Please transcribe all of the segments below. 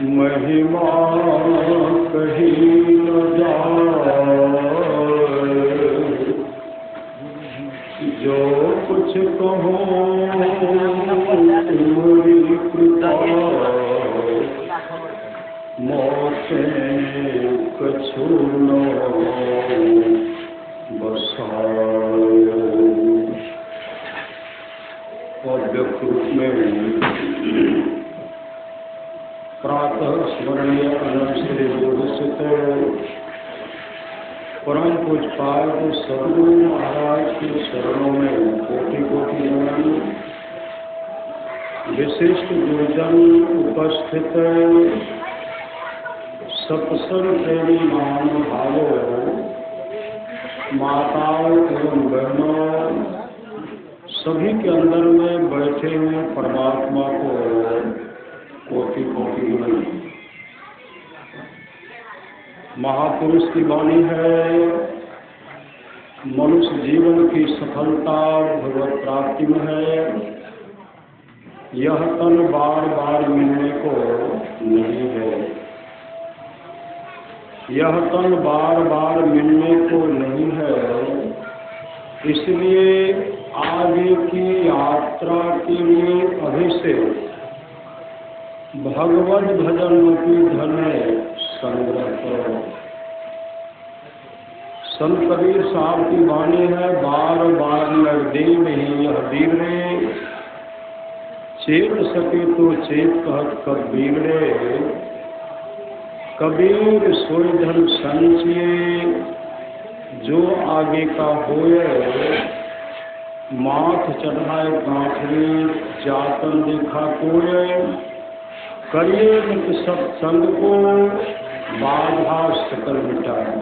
महिमा कहीं न जाए, जो कुछ कहो तुम्हारी कृपा, मौत कछु न बसाए। और व्यक्ति में प्रातः स्मरणीय अनंत श्री गुरुसित परम पूज्यपाद सद्गुरु महाराज के चरणों में कोटि कोटि नमन। विशिष्ट गुरुजन उपस्थित सत्संग प्रेमी महानुभावों, माताओं एवं बहनों, सभी के अंदर में बैठे हुए परमात्मा को कोटि कोटि नमन। महापुरुष की वाणी है, मनुष्य जीवन की सफलता भगवत प्राप्ति में है। यह तन बार बार मिलने को नहीं है, यह तन बार बार मिलने को नहीं है। इसलिए आगे की यात्रा के लिए अभी से भगवत भजन रूपी धन संग्रह करो। संत कबीर साहब की वाणी है, बार बार नरदेव में ही यह बीगड़े, चेत सके तो चेत कहत कबीर रे। कबीर सोई धन संचिए, जो आगे का होए। माथ चढ़ाए गांठरी, जातन देखा कोय। करिए नित सत्संग को, बाधा सकल मिटाए।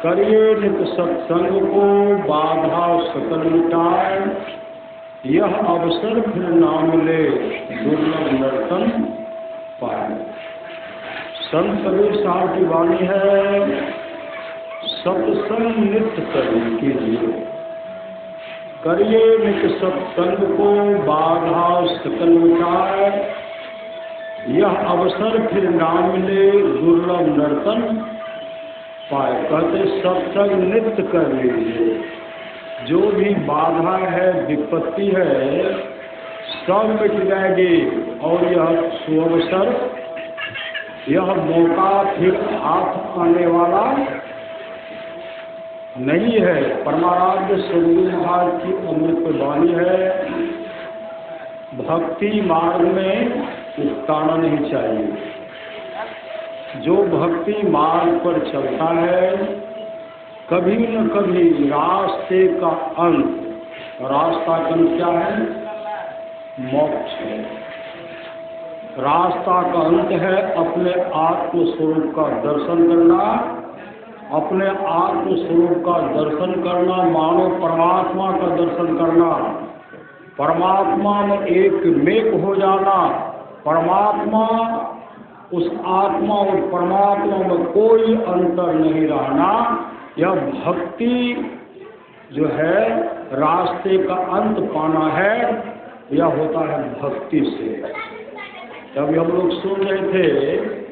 करिए नित सत्संग को, बाधा सकल मिटाए। यह अवसर फिर ना मिले, दुर्लभ नर्तन पाए। संत कबीर साहब की वाणी है, सत्संग नित्य करने कीजिए। करिए नित सत्संग को, बाधा सकल मिटाए। यह अवसर फिर ना मिले, दुर्लभ नर्तन पाए। कहते सत्संग नित्य कर लीजिए। जो भी बाधा है, विपत्ति है, सब मिट जाएगी। और यह सुअवसर, यह मौका फिर हाथ आने वाला नहीं है। परमाराध्य सद्गुरु महाराज की अमृत वाणी है, भक्ति मार्ग में उकताना नहीं चाहिए। जो भक्ति मार्ग पर चलता है, कभी न कभी रास्ते का अंत, रास्ता का अंत क्या है? मोक्ष है। रास्ता का अंत है अपने आत्म स्वरूप का दर्शन करना। अपने आत्म स्वरूप का दर्शन करना मानो परमात्मा का दर्शन करना, परमात्मा में एक मेक हो जाना। परमात्मा, उस आत्मा और परमात्मा में कोई अंतर नहीं रहना। यह भक्ति जो है, रास्ते का अंत पाना है, यह होता है भक्ति से। तब हम लोग सुन रहे थे,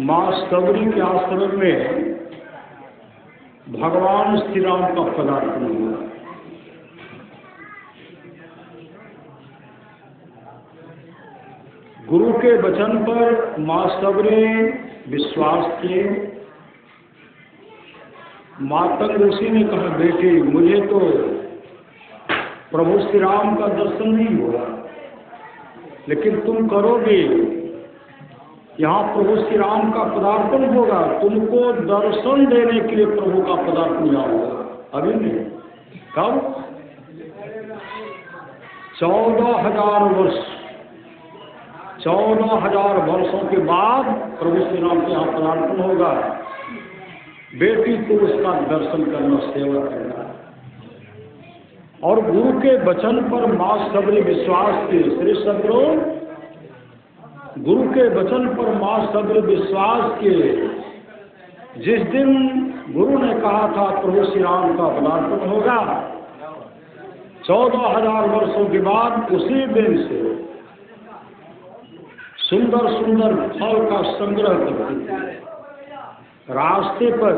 माँ सबरी के आश्रम में भगवान श्री राम का पदार्पण हुआ। गुरु के वचन पर माँ सबरी विश्वास किए। मातंग ऋषि ने कहा, बेटी मुझे तो प्रभु श्री राम का दर्शन नहीं होगा, लेकिन तुम करोगे, यहाँ प्रभु श्री राम का पदार्पण होगा, तुमको दर्शन देने के लिए प्रभु का पदार्पण यहाँ होगा। अभी नहीं, कब? 14,000 वर्ष, 14,000 वर्षों के बाद प्रभु श्री राम के यहाँ पदार्पण होगा। बेटी को उसका दर्शन करना, सेवा करना, और गुरु के वचन पर माँ सबरी विश्वास के, श्री सदगुरु गुरु के वचन पर माँ सबरी विश्वास के, जिस दिन गुरु ने कहा था प्रभु श्री राम का पदार्पण होगा, 14,000 वर्षों के बाद उसी दिन से सुंदर सुंदर फल का संग्रह करते थे, रास्ते पर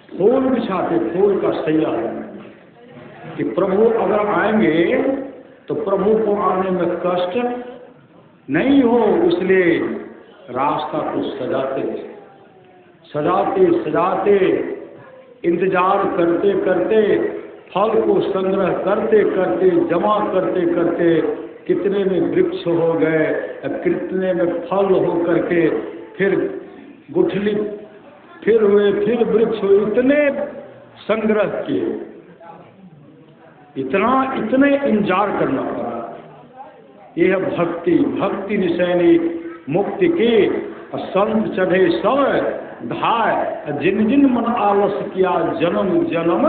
फूल बिछाते, फूल का सैया, कि प्रभु अगर आएंगे तो प्रभु को आने में कष्ट नहीं हो, इसलिए रास्ता को सजाते सजाते सजाते, इंतजार करते करते, फल को संग्रह करते करते, जमा करते करते, कितने में वृक्ष हो गए, कितने में फल हो करके, फिर गुठली, फिर हुए, फिर वृक्ष हुए, इतने संग्रह किए, इतने इंतजार करना पड़ा। यह है भक्ति, भक्ति निशैनी मुक्ति की, संत चढ़े सब धाय, जिन जिन मन आलस किया, जन्म जन्म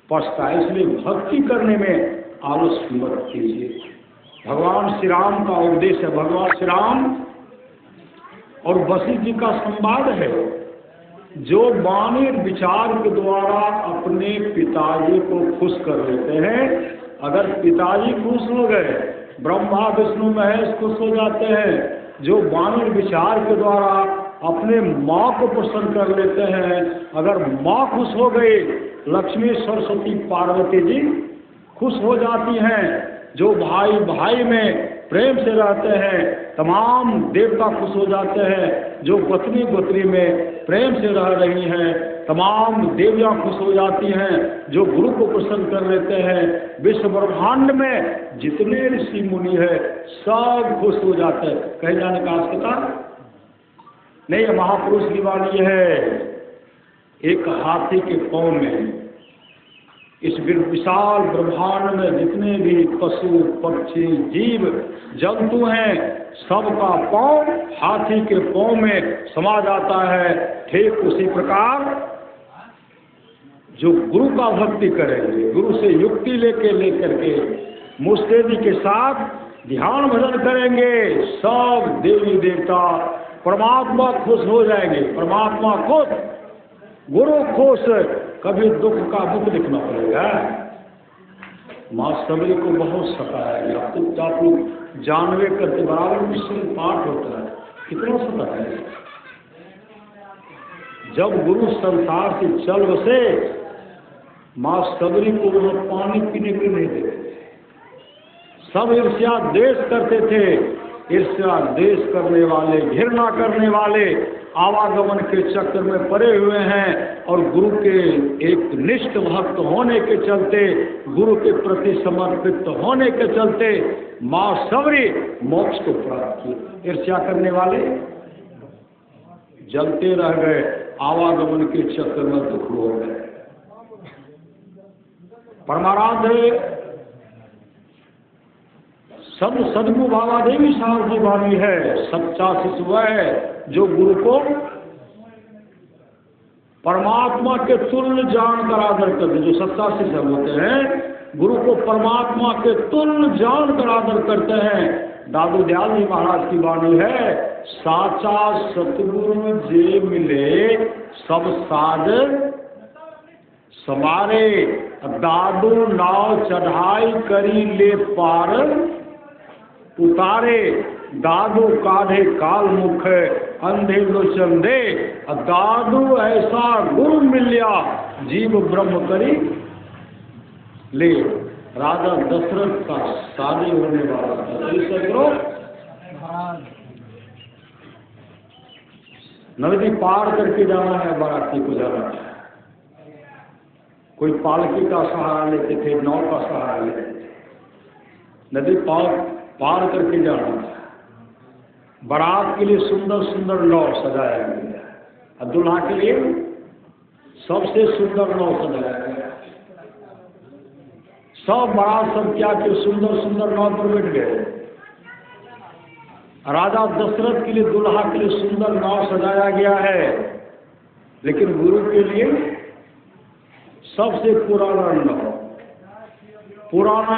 पछता। इसलिए भक्ति करने में आलस मत कीजिए। भगवान श्री राम का उपदेश है, भगवान श्री राम और वशिष्ठ जी का संवाद है, जो वाणी विचार के द्वारा अपने पिताजी को खुश कर लेते हैं। अगर पिताजी खुश हो गए, ब्रह्मा विष्णु महेश खुश हो जाते हैं। जो वाणी विचार के द्वारा अपने माँ को प्रसन्न कर लेते हैं, अगर माँ खुश हो गई, लक्ष्मी सरस्वती पार्वती जी खुश हो जाती हैं। जो भाई भाई में प्रेम से रहते हैं, तमाम देवता खुश हो जाते हैं। जो पत्नी पत्नी में प्रेम से रह रही हैं, तमाम देवियाँ खुश हो जाती हैं। जो गुरु को प्रसन्न कर लेते हैं, विश्व ब्रह्मांड में जितने ऋषि मुनि है सब खुश हो जाते हैं। कहीं जाने का आवश्यकता नहीं। महापुरुष की वाणी है, एक हाथी के पाँव में इस विशाल ब्रह्मांड में जितने भी पशु पक्षी जीव जंतु हैं, सबका पाँव हाथी के पाँव में समा जाता है। ठीक उसी प्रकार जो गुरु का भक्ति करेंगे, गुरु से युक्ति लेकर के मुस्तैदी के साथ ध्यान भजन करेंगे, सब देवी देवता परमात्मा खुश हो जाएंगे। परमात्मा खुश, गुरु खुश, कभी दुख का दुख दिखना पड़ेगा। माँ सबरी को बहुत सताया, आप लोग जानवे करते बराबर विश्व पाठ होता है, कितना सताया है। जब गुरु संसार से चल बसे, माँ सबरी को वो पानी पीने के नहीं देते, सब ईर्ष्या द्वेष करते थे। ईर्ष्या द्वेष करने वाले, घृणा करने वाले आवागमन के चक्कर में पड़े हुए हैं, और गुरु के एक निष्ठ भक्त होने के चलते, गुरु के प्रति समर्पित होने के चलते माँ सबरी मोक्ष को प्राप्त की। ईर्ष्या करने वाले जलते रह गए, आवागमन के चक्कर में दुख हो गए। परमाराध्य सदगुरु बाबा देवी साहब की वाणी है, सच्चा शिष्य वह है जो गुरु को परमात्मा के तुल्य जानकर आदर करते। जो सच्चा शिष्य होते हैं, गुरु को परमात्मा के तुल्य जानकर आदर करते हैं। दादू दयाल जी महाराज की वाणी है, साचा सतगुरु जे मिले सब साज समारे, दादू नाव चढ़ाई करी ले पार उतारे, दादू काढ़े काल मुख अंधे लोचन दे, दादू ऐसा गुरु मिलिया जीव ब्रह्म करी ले। राजा दशरथ का शादी होने वाला था, नदी पार करके जाना है, बाराती को जाना है। कोई पालकी का सहारा लेते थे, नाव का सहारा लेते थे, नदी पार करके जाना था। बारात के लिए सुंदर सुंदर नाव सजाया गया और दुल्हा के लिए सबसे सुंदर नाव सजाया गया। सब बारात सब क्या कि सुंदर सुंदर नाव पर बैठ गए। राजा दशरथ के लिए दुल्हा के लिए सुंदर नाव सजाया गया है, लेकिन गुरु के लिए सबसे पुराना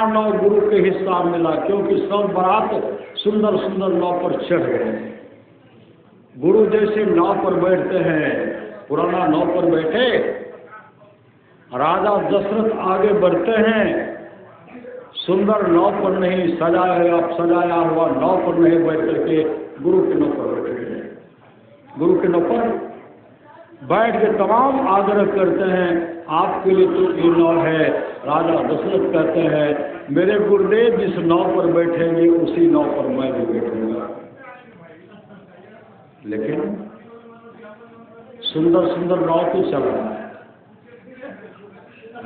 नाव गुरु के हिस्सा मिला, क्योंकि सब बारात सुंदर सुंदर नाव पर चढ़ गए। गुरु जैसे नाव पर बैठते हैं, पुराना नाव पर बैठे, राजा दशरथ आगे बढ़ते हैं, सुंदर नाव पर नहीं, सजाया हुआ नाव पर नहीं बैठ करके गुरु के नाव पर बैठ गए। गुरु के नाव पर बैठ के तमाम आग्रह करते हैं, आपके लिए तो ये नाव है। राजा दशरथ कहते हैं, मेरे गुरुदेव जिस नाव पर बैठेंगे उसी नाव पर मैं भी बैठूंगा। लेकिन सुंदर सुंदर नाव तो चल रहा है।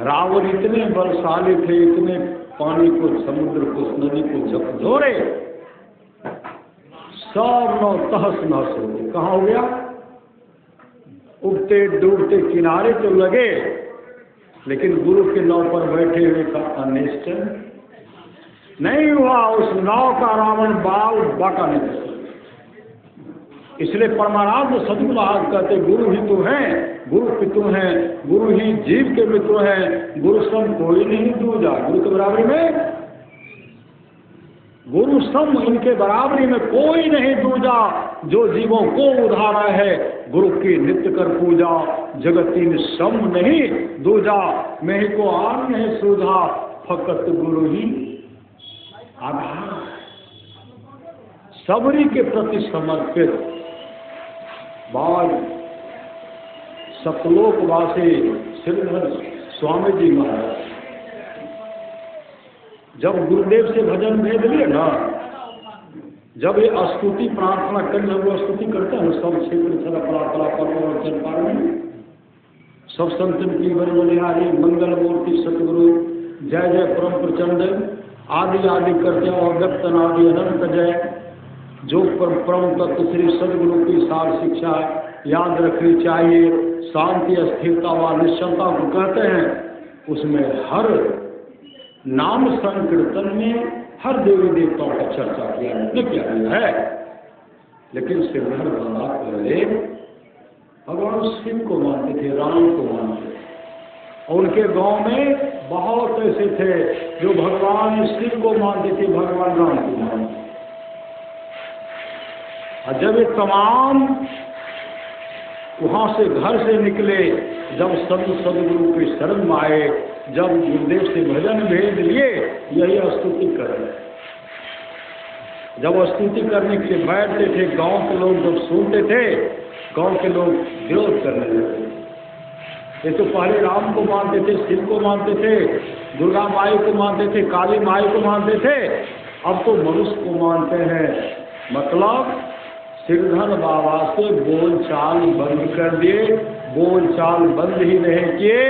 रावण इतने बलशाली थे, इतने पानी को, समुद्र को, नदी को झकझोरे, सब नाव तहस नहस हो गए। कहाँ हो गया? उगते डूबते किनारे तो लगे, लेकिन गुरु के नाव पर बैठे हुए का अनिष्ट नहीं हुआ। उस नाव का रावण बाल बाका नहीं था। इसलिए परमानंद सदगुरु महाराज कहते, गुरु ही तो हैं, गुरु पितु हैं, गुरु ही जीव के मित्र हैं, गुरु सम कोई नहीं दूजा। गुरु के बराबरी में, गुरु सम इनके बराबरी में कोई नहीं दूजा। जो जीवों को उधारा है, गुरु की नित्य कर पूजा, जगतीन सम नहीं दूजा। मैं ही को आन नहीं सूझा, फकत गुरु ही आधार। सबरी के प्रति समर्पित बाल सतलोकवासी श्रीधर स्वामी जी महाराज जब गुरुदेव से भजन भेज लिए ना, जब ये स्तुति प्रार्थना कर, जब वो स्तुति करते हैं सब क्षेत्र सब संतन की बलिहारी मंगल मूर्ति सतगुरु जय जय परम प्रचंड आदि आदि करते हैं, अव्यक्त अनादि अनंत जय। जो परम तत्व श्री सदगुरु की सार शिक्षा याद रखनी चाहिए, शांति स्थिरता व निश्चलता को कहते हैं। उसमें हर नाम संकीर्तन में हर देवी देवताओं का चर्चा किया गया है। लेकिन श्रीधर बाबा पहले भगवान शिव को मानते थे, राम को मानते थे, और उनके गांव में बहुत ऐसे थे जो भगवान शिव को मानते थे, भगवान राम को मानते थे। और जब ये तमाम वहाँ से घर से निकले, जब सदगुरु के शरण में आए, जब गुरुदेव से भजन भेज लिए, यही स्तुति कर रहे। जब स्तुति करने के लिए बैठते थे, गांव के लोग जब सुनते थे, गांव के लोग विरोध करने लगे। ये तो पहले राम को मानते थे, शिव को मानते थे, दुर्गा माई को मानते थे, काली माई को मानते थे, अब तो मनुष्य को मानते हैं। मतलब श्रीधर बाबा से बोलचाल बंद कर दिए, बोलचाल बंद ही नहीं किए।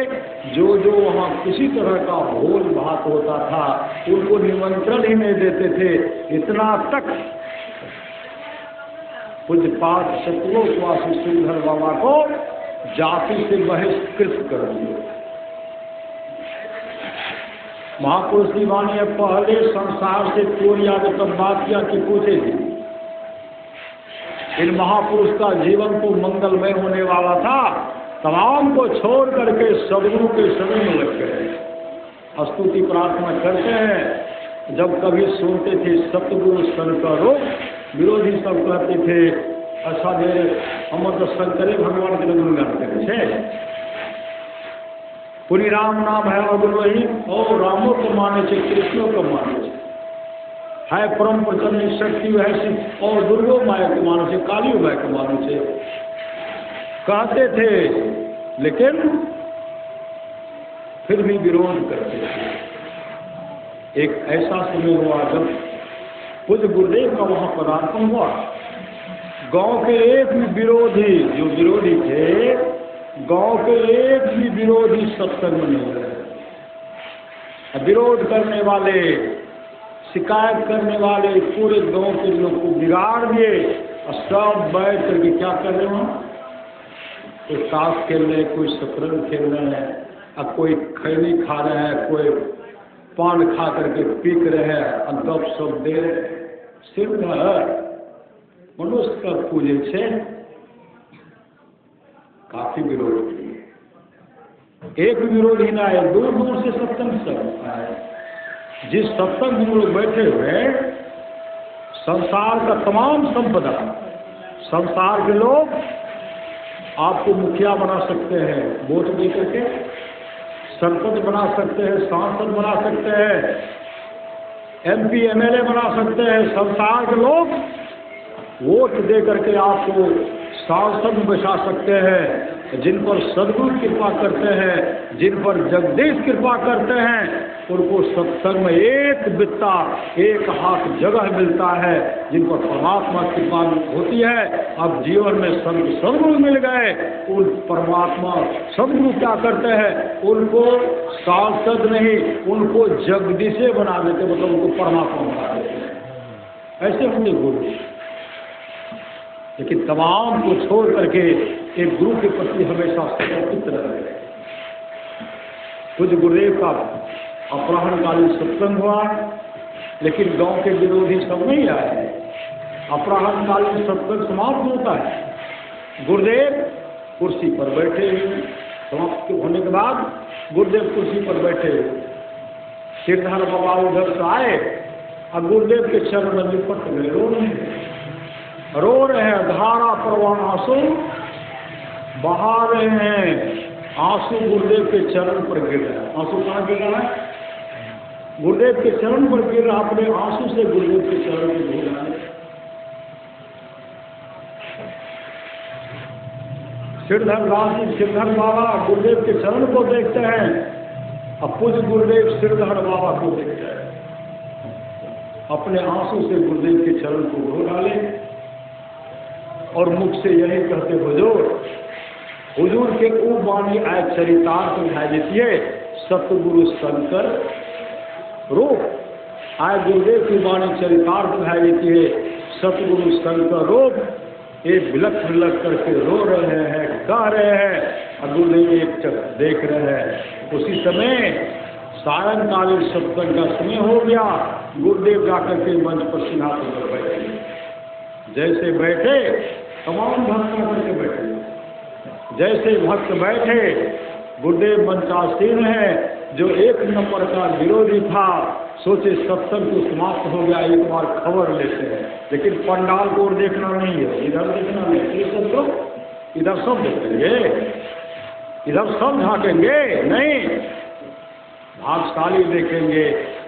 जो वहाँ किसी तरह का भोज भात होता था, उनको निमंत्रण ही नहीं देते थे। इतना तक पूज्यपाद सतलोकवासी श्रीधर बाबा को जाति से बहिष्कृत कर दिए। महापुरुष की वाणी है, पहले संसार से कोई आगे तब बात किया कि पूछे थी। इन महापुरुष का जीवन तो मंगलमय होने वाला था, तमाम को छोड़ करके सदगुरु के शरण में लग गए। स्तुति प्रार्थना करते हैं। जब कभी सुनते थे सतगुरु शंकरो, विरोधी सब कहते थे अच्छा जे हम तो शंकरे भगवान के गुणगान करे छे, पुरी राम नाम है अग्रही, और रामो को माने छे, कृष्णो को माने छे, है परम प्रचंड शक्ति है शिव, और दुर्गो माया को माने छे, कालियो माया को माने छे कहते थे। लेकिन फिर भी विरोध करते थे। एक ऐसा समय हुआ जब पूज्य गुरुदेव का वहाँ पदार्पण हुआ, गांव के एक भी विरोधी, जो विरोधी थे, गांव के एक भी विरोधी सत्संग में नहीं रहे। विरोध करने वाले, शिकायत करने वाले पूरे गांव के लोग को बिगाड़ दिए और सब बैठ करके क्या कर रहे हो? कोई ताश खेल रहे हैं, कोई शतरंज खेल रहे हैं, और कोई खैनी खा रहे हैं, कोई पान खा करके पीक रहे हैं और गप सप दे रहे हैं। सिर्फ मनुष्य का पूजे से काफी विरोध किए। एक विरोध ही ना है, दूर दूर से सत्संग सब आए। जिस सत्संग में लोग बैठे हुए, संसार का तमाम संपदा, संसार के लोग आपको मुखिया बना सकते हैं वोट दे करके, सरपंच बना सकते हैं, सांसद बना सकते हैं, MP MLA बना सकते हैं। संसार के लोग वोट दे करके आपको सांसद में बैठा सकते हैं। जिन पर सद्गुरु कृपा करते हैं, जिन पर जगदीश कृपा करते हैं, उनको सत्संग में एक बित्ता, एक हाथ जगह मिलता है। जिन पर परमात्मा कृपा होती है, अब जीवन में सद्गुरु मिल गए, उन परमात्मा सद्गुरु क्या करते हैं? उनको सांसद नहीं, उनको जगदीशे बना देते, मतलब उनको परमात्मा बना देते। ऐसे होंगे गुरु। लेकिन तमाम को छोड़ करके एक गुरु के प्रति हमेशा समर्पित रहे। कुछ गुरुदेव का अपराह्नकालीन सत्संग हुआ, लेकिन गांव के विरोधी सब नहीं आए। अपराह्नकालीन सत्संग समाप्त होता है, गुरुदेव कुर्सी पर बैठे हुए, समाप्त होने के बाद गुरुदेव कुर्सी पर बैठे हुए, सिरधर बाबा उधर से आए और गुरुदेव के चरण में लिपट गए, रो रहे हैं, धारा प्रवाह आंसू बहा रहे हैं। आंसू गुरुदेव के चरण पर गिर रहा है। आंसू कहाँ गिर रहा है? गुरुदेव के चरण पर गिर रहा, अपने आंसू से गुरुदेव के चरण में धो रहा है। सिरधर बाबा गुरुदेव के चरण को देखते हैं और पूज्य गुरुदेव सिरधर बाबा को देखते हैं। अपने आंसू से गुरुदेव के चरण को धो डाले और मुख से यही कहते, हुजूर के ऊ वाणी आय चरितार्थ उठाई देती है, सतगुरु शंकर रूप आय गुरुदेव की वाणी चरितार्थ उठाई देती है, सतगुरु शंकर रूप। ये बिलख बिलख करके रो रहे हैं, गा रहे हैं, और गुरुदेव एक चक्कर देख रहे हैं। उसी समय सायंकालीन सत्संग का समय हो गया। गुरुदेव जाकर के मंच पर सिंहासन पर बैठे। जैसे बैठे तमाम भक्त करके बैठे, जैसे भक्त बैठे, गुरुदेव मंचासीन है। जो एक नंबर का विरोधी था, सोचे सत्संग तो समाप्त हो गया, एक बार खबर लेते हैं। लेकिन पंडाल को देखना नहीं है, इधर देखना नहीं, इधर सब देखेंगे, इधर सब झाँकेंगे नहीं, भागशाली देखेंगे,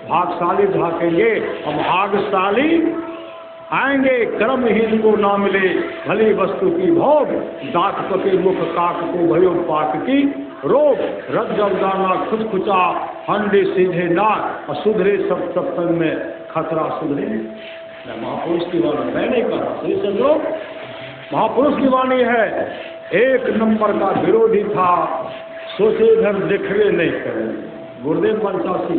भागशाली झाँकेंगे। और भागशाली आएंगे, कर्महीन को ना मिले भली वस्तु की भोग, दाख पके मुख काक को भयो पाक की रोग, रज्जल दाना खुद खुचा हंडे सीधे नाक, और सुधरे सब सत्संग में खतरा सुधरे। महापुरुष की वाणी मैं नहीं कर रहा, सही समझो, महापुरुष की वाणी है। एक नंबर का विरोधी था, सोचे इधर देखवे नहीं करेंगे। गुरुदेव पंचासी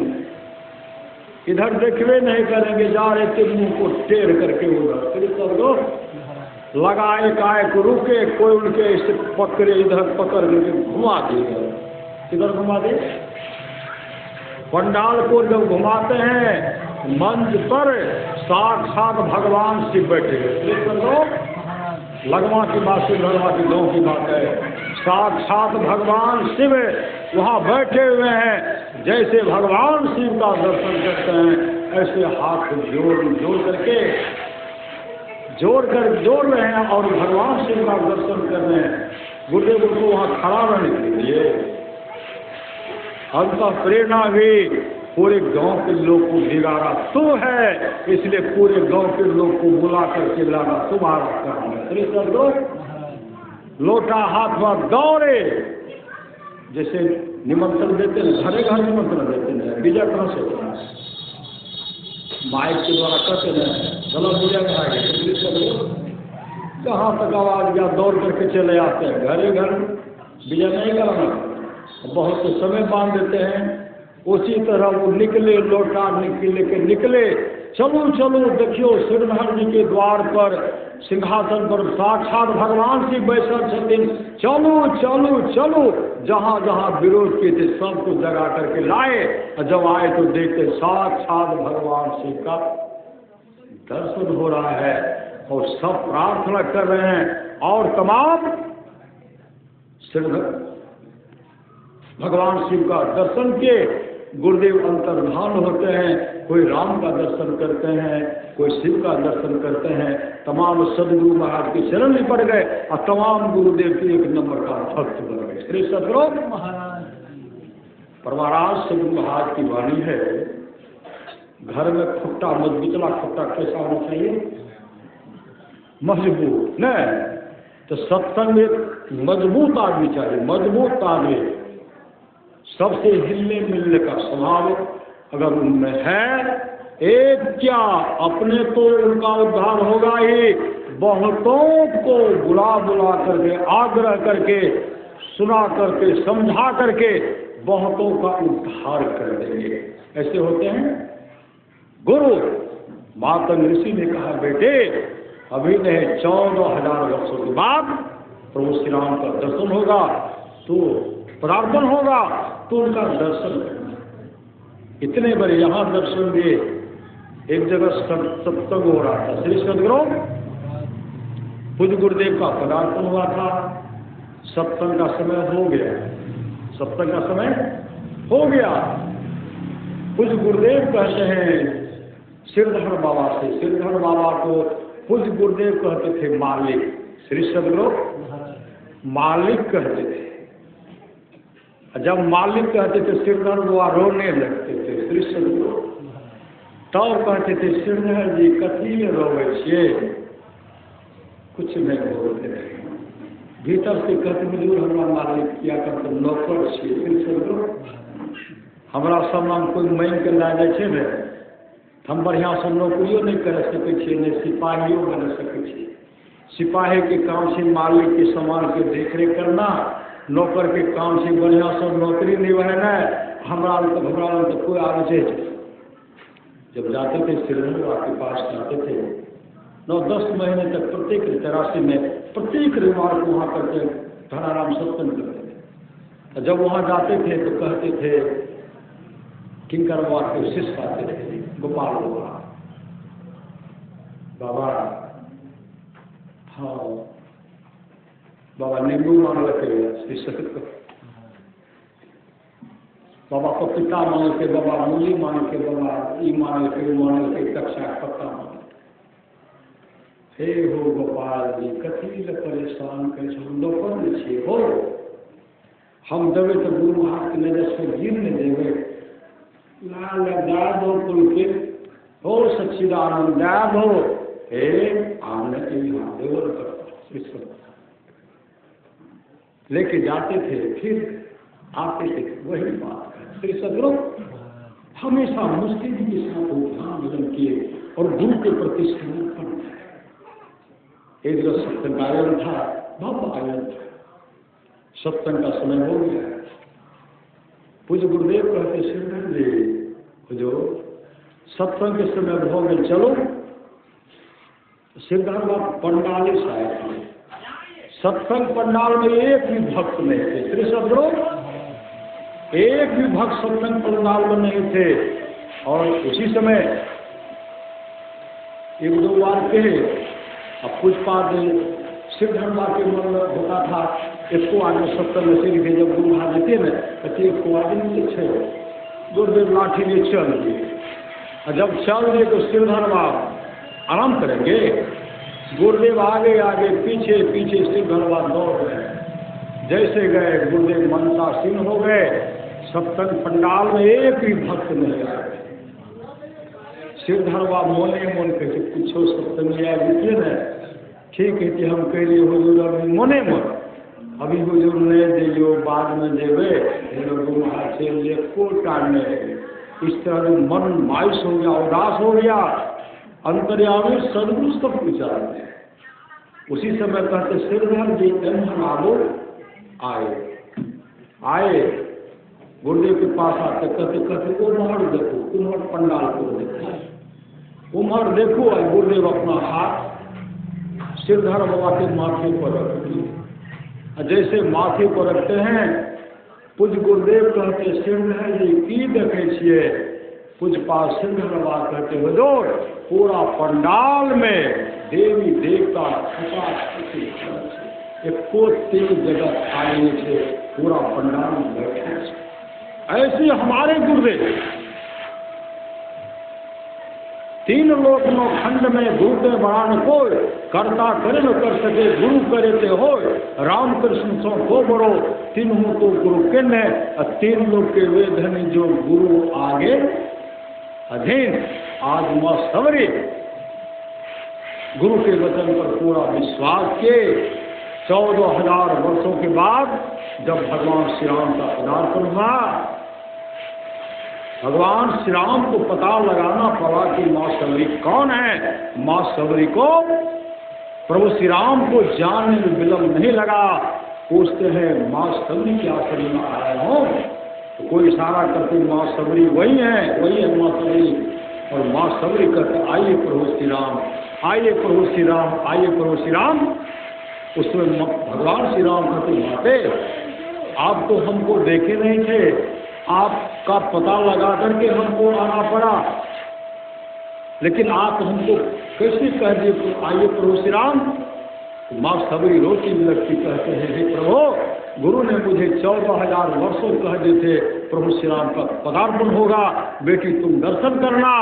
इधर देखवे नहीं करेंगे, जा रहे थे मुंह को टेढ़ करके उधर, फिर सब लोग लगाए काय को रुके, कोई उनके ऐसे पकड़े, इधर पकड़ करके घुमा दिए, इधर घुमा दिए। पंडाल को जब घुमाते हैं, मंच पर साक्षात भगवान शिव बैठे हैं। लगवा की बात, लगवा की गाँव की बात है, साक्षात भगवान शिव वहाँ बैठे हुए हैं। जैसे भगवान शिव का दर्शन करते हैं, ऐसे हाथ जोड़ करके जोड़ रहे हैं और भगवान शिव का दर्शन कर रहे हैं। गुरुदेव को वहाँ खड़ा रहने के लिए उनका प्रेरणा भी पूरे गांव के लोग को बिगाड़ा तो है, इसलिए पूरे गांव के लोग को बुला करके लाना तुम्हारा काम है। लोटा हाथ में दौड़े, जैसे निमंत्रण देते हैं, घरे घर निमंत्रण देते हैं, बीजा कहाँ से होता है? माइक के द्वारा कहते हैं चलो बीजा कहाँ तक आवाज गया, दौड़ करके चले आते हैं घरे घर। विजय नहीं कराना, बहुत तो समय बांध देते हैं। उसी तरह वो निकले, लौटा निकले, चलो चलो देखियो सिरधर जी के द्वार पर सिंहासन पर साक्षात भगवान श्री बैठल छथिन, चलो चलो चलो। जहाँ जहाँ विरोध किए थे सबको जगा करके लाए, और जब आए तो देखते साक्षात भगवान श्री का दर्शन हो रहा है और सब प्रार्थना कर रहे हैं। और तमाम भगवान शिव का दर्शन के गुरुदेव अंतर्धान होते हैं। कोई राम का दर्शन करते हैं, कोई शिव का दर्शन करते हैं। तमाम सदगुरु महाराज के शरण में पड़ गए और तमाम गुरुदेव के एक नंबर का भक्त बन गए। श्री सदगुरु महाराज परमाराज सदगुरु महाराज की वाणी है, घर में खुट्टा मजबूतला खुट्टा कैसा होना चाहिए? मजबूत न, तो सत्संग में मजबूत आदमी चाहिए। मजबूत आदमी सबसे हिलने मिलने का स्वभाव अगर उनमें है, एक क्या अपने तो उनका उद्धार होगा ही, बहुतों को बुला करके आग्रह करके सुना करके समझा करके बहुतों का उद्धार कर देंगे। ऐसे होते हैं गुरु। मातंग ऋषि ने कहा बेटे अभी नहीं 14,000 वर्षों के बाद प्रभु श्री राम का दर्शन होगा, तो प्रार्थना होगा तो उनका दर्शन करना। इतने बड़े यहाँ दर्शन दिए। एक जगह सत्संग हो रहा था, श्री सदगुरु पूज्य गुरुदेव का पदार्पण हुआ था। सत्संग का समय हो गया, सत्संग का समय हो गया। पूज्य गुरुदेव कहते हैं सिरधर बाबा से, सिरधर बाबा को पूज्य गुरुदेव कहते थे मालिक, श्री सदगुरु मालिक कहते थे। जब मालिक कहते थे सिरधर बाबा रोने लगते थे। श्री सदगुरु तब कहते थे सिरधर जी कथी रोवे छे, कुछ नहीं बोलते थे। भीतर से कहते हुजूर हमारा मालिक किया करते नौकर छे। श्री सदगुरु हमारा सम्मान कोई मांग के ला जाए छे ने, हम बढ़िया से नौकरियों नहीं कर सके छे, नहीं सिपाहियों बन सके छे। सिपाही के काम से मालिक के सामान के देखरेख करना, नौकर के काम से बढ़िया सब नौकरी निभाना। हमारा तो कोई आगे जब जाते थे सिरधर के पास जाते थे 9-10 महीने तक प्रत्येक 83 में प्रत्येक रविवार को वहाँ करके धनाराम सत्संग करते थे। जब वहाँ जाते थे तो कहते थे किंकर बाबा के शिष्य आते थे, गोपाल बाबा हाँ बाबा नींबू मान रखे श्री सदगुरु बाबा को पिता मान के, बाबा मूली मान के, बाबा ई मान के, कक्षा पत्ता मान। हे हो गोपाल जी कथी ले परेशान करे हम नौकर छे हो, हम देवे तो गुरु महाराज के नजर से गिर नहीं देवे। लाल दया दो पुलकित हो सच्चिदानंद दया दो हे आने देवर लेके जाते थे, फिर आते थे वही बात। श्री सदगुरु हमेशा मुस्लिम के साथ ध्यान भजन किए और गुरु के प्रति समर्पण है। एक जगह सत्संग का आयोजन था, बहुत आयोजन था, सत्संग का समय हो गया। पूज्य गुरुदेव कहते सिरधर जी जो सत्संग के समय हो गए चलो। सिरधर बाबा पंडाली से आए थे, सत्संग पंडाल में एक भी भक्त नहीं थे। श्री सदगुरु एक भी भक्त सत्संग पंडाल में नहीं थे। और उसी समय 1-2 बार के अब पूजपाठ सिरधर बाबा के मन में होता था। इसको आगे सत्संग में सीख जब गुरु महाराज देते न कहते इसको आगे नहीं छे गुरुदेव लाठी ले चल दिए, और जब चल दिए तो सिरधर बाबा आराम करेंगे। गुरुदेव आगे आगे पीछे पीछे सिरधर बाबा दौड़ गए। जैसे गए गुरुदेव मनसासीन हो गए। सत्संग पंडाल में एक भी भक्त नहीं आए। सिरधर बाबा मोने मन कहते कुछो सत्संग में आए न ठीक है कि हम कह लिए हुजूर अभी मोने मन अभी हुजूर नहीं दियो बाद में देवे गुरु महाराज से को टालने। इस तरह मन मायूस हो गया, उदास हो गया। अंतर्यामी सदगुरु सब कुछ जानते हैं। उसी समय कहते सिरधर जी आओ आए। आए, गुरुदेव के पास आते कहते कहते उम्हर देखो, उम्हर पंडाल को देखो, उम्हर देखो। और गुरुदेव अपना हाथ सिरधर बाबा के माथे पर रख दिए। जैसे माथे पर रखते हैं, पूज्य गुरुदेव कहते सिरधर जी की देखे छिए? पूज्य पास सिरधर बाबा कहते हुजूर पूरा पंडाल में देवी देवता एको तीन जगह खाली से पूरा पंडाल में बैठे। ऐसे हमारे गुरुदेव तीन लोक नो खंड में गुरुदेव बड़ान को कर्ता करे न कर सके, गुरु करे ते हो राम कृष्ण सो को बड़ो, तीन हूँ तो गुरु किन है, तीन लोग के वे धनी जो गुरु आगे अधीन। आज मां सवरी गुरु के वचन पर पूरा विश्वास के 14,000 वर्षों के बाद जब भगवान श्री राम का पदार्पण हुआ, भगवान श्री राम को पता लगाना पड़ा कि मां सवरी कौन है। मां सवरी को प्रभु श्री राम को जानने में विलंब नहीं लगा। पूछते हैं मां सवरी के आश्रम में आए हो? तो कोई इशारा करते मां सवरी वही है मां सवरी। और मां सवरी कहते आइए प्रभु श्री राम, आइए प्रभु श्री राम, आइए प्रभु श्री राम। उसमें भगवान श्री राम कहते माते आप तो हमको देखे नहीं थे, आपका पता लगा करके हमको आना पड़ा, लेकिन आप हमको कैसे कह दिए तो आइए प्रभु श्री राम? तो माँ सवरी रोटी लगती कहते हैं हे प्रभु, गुरु ने मुझे 14,000 वर्षों कह दिए थे प्रभु श्री राम का पदार्पण होगा, बेटी तुम दर्शन करना।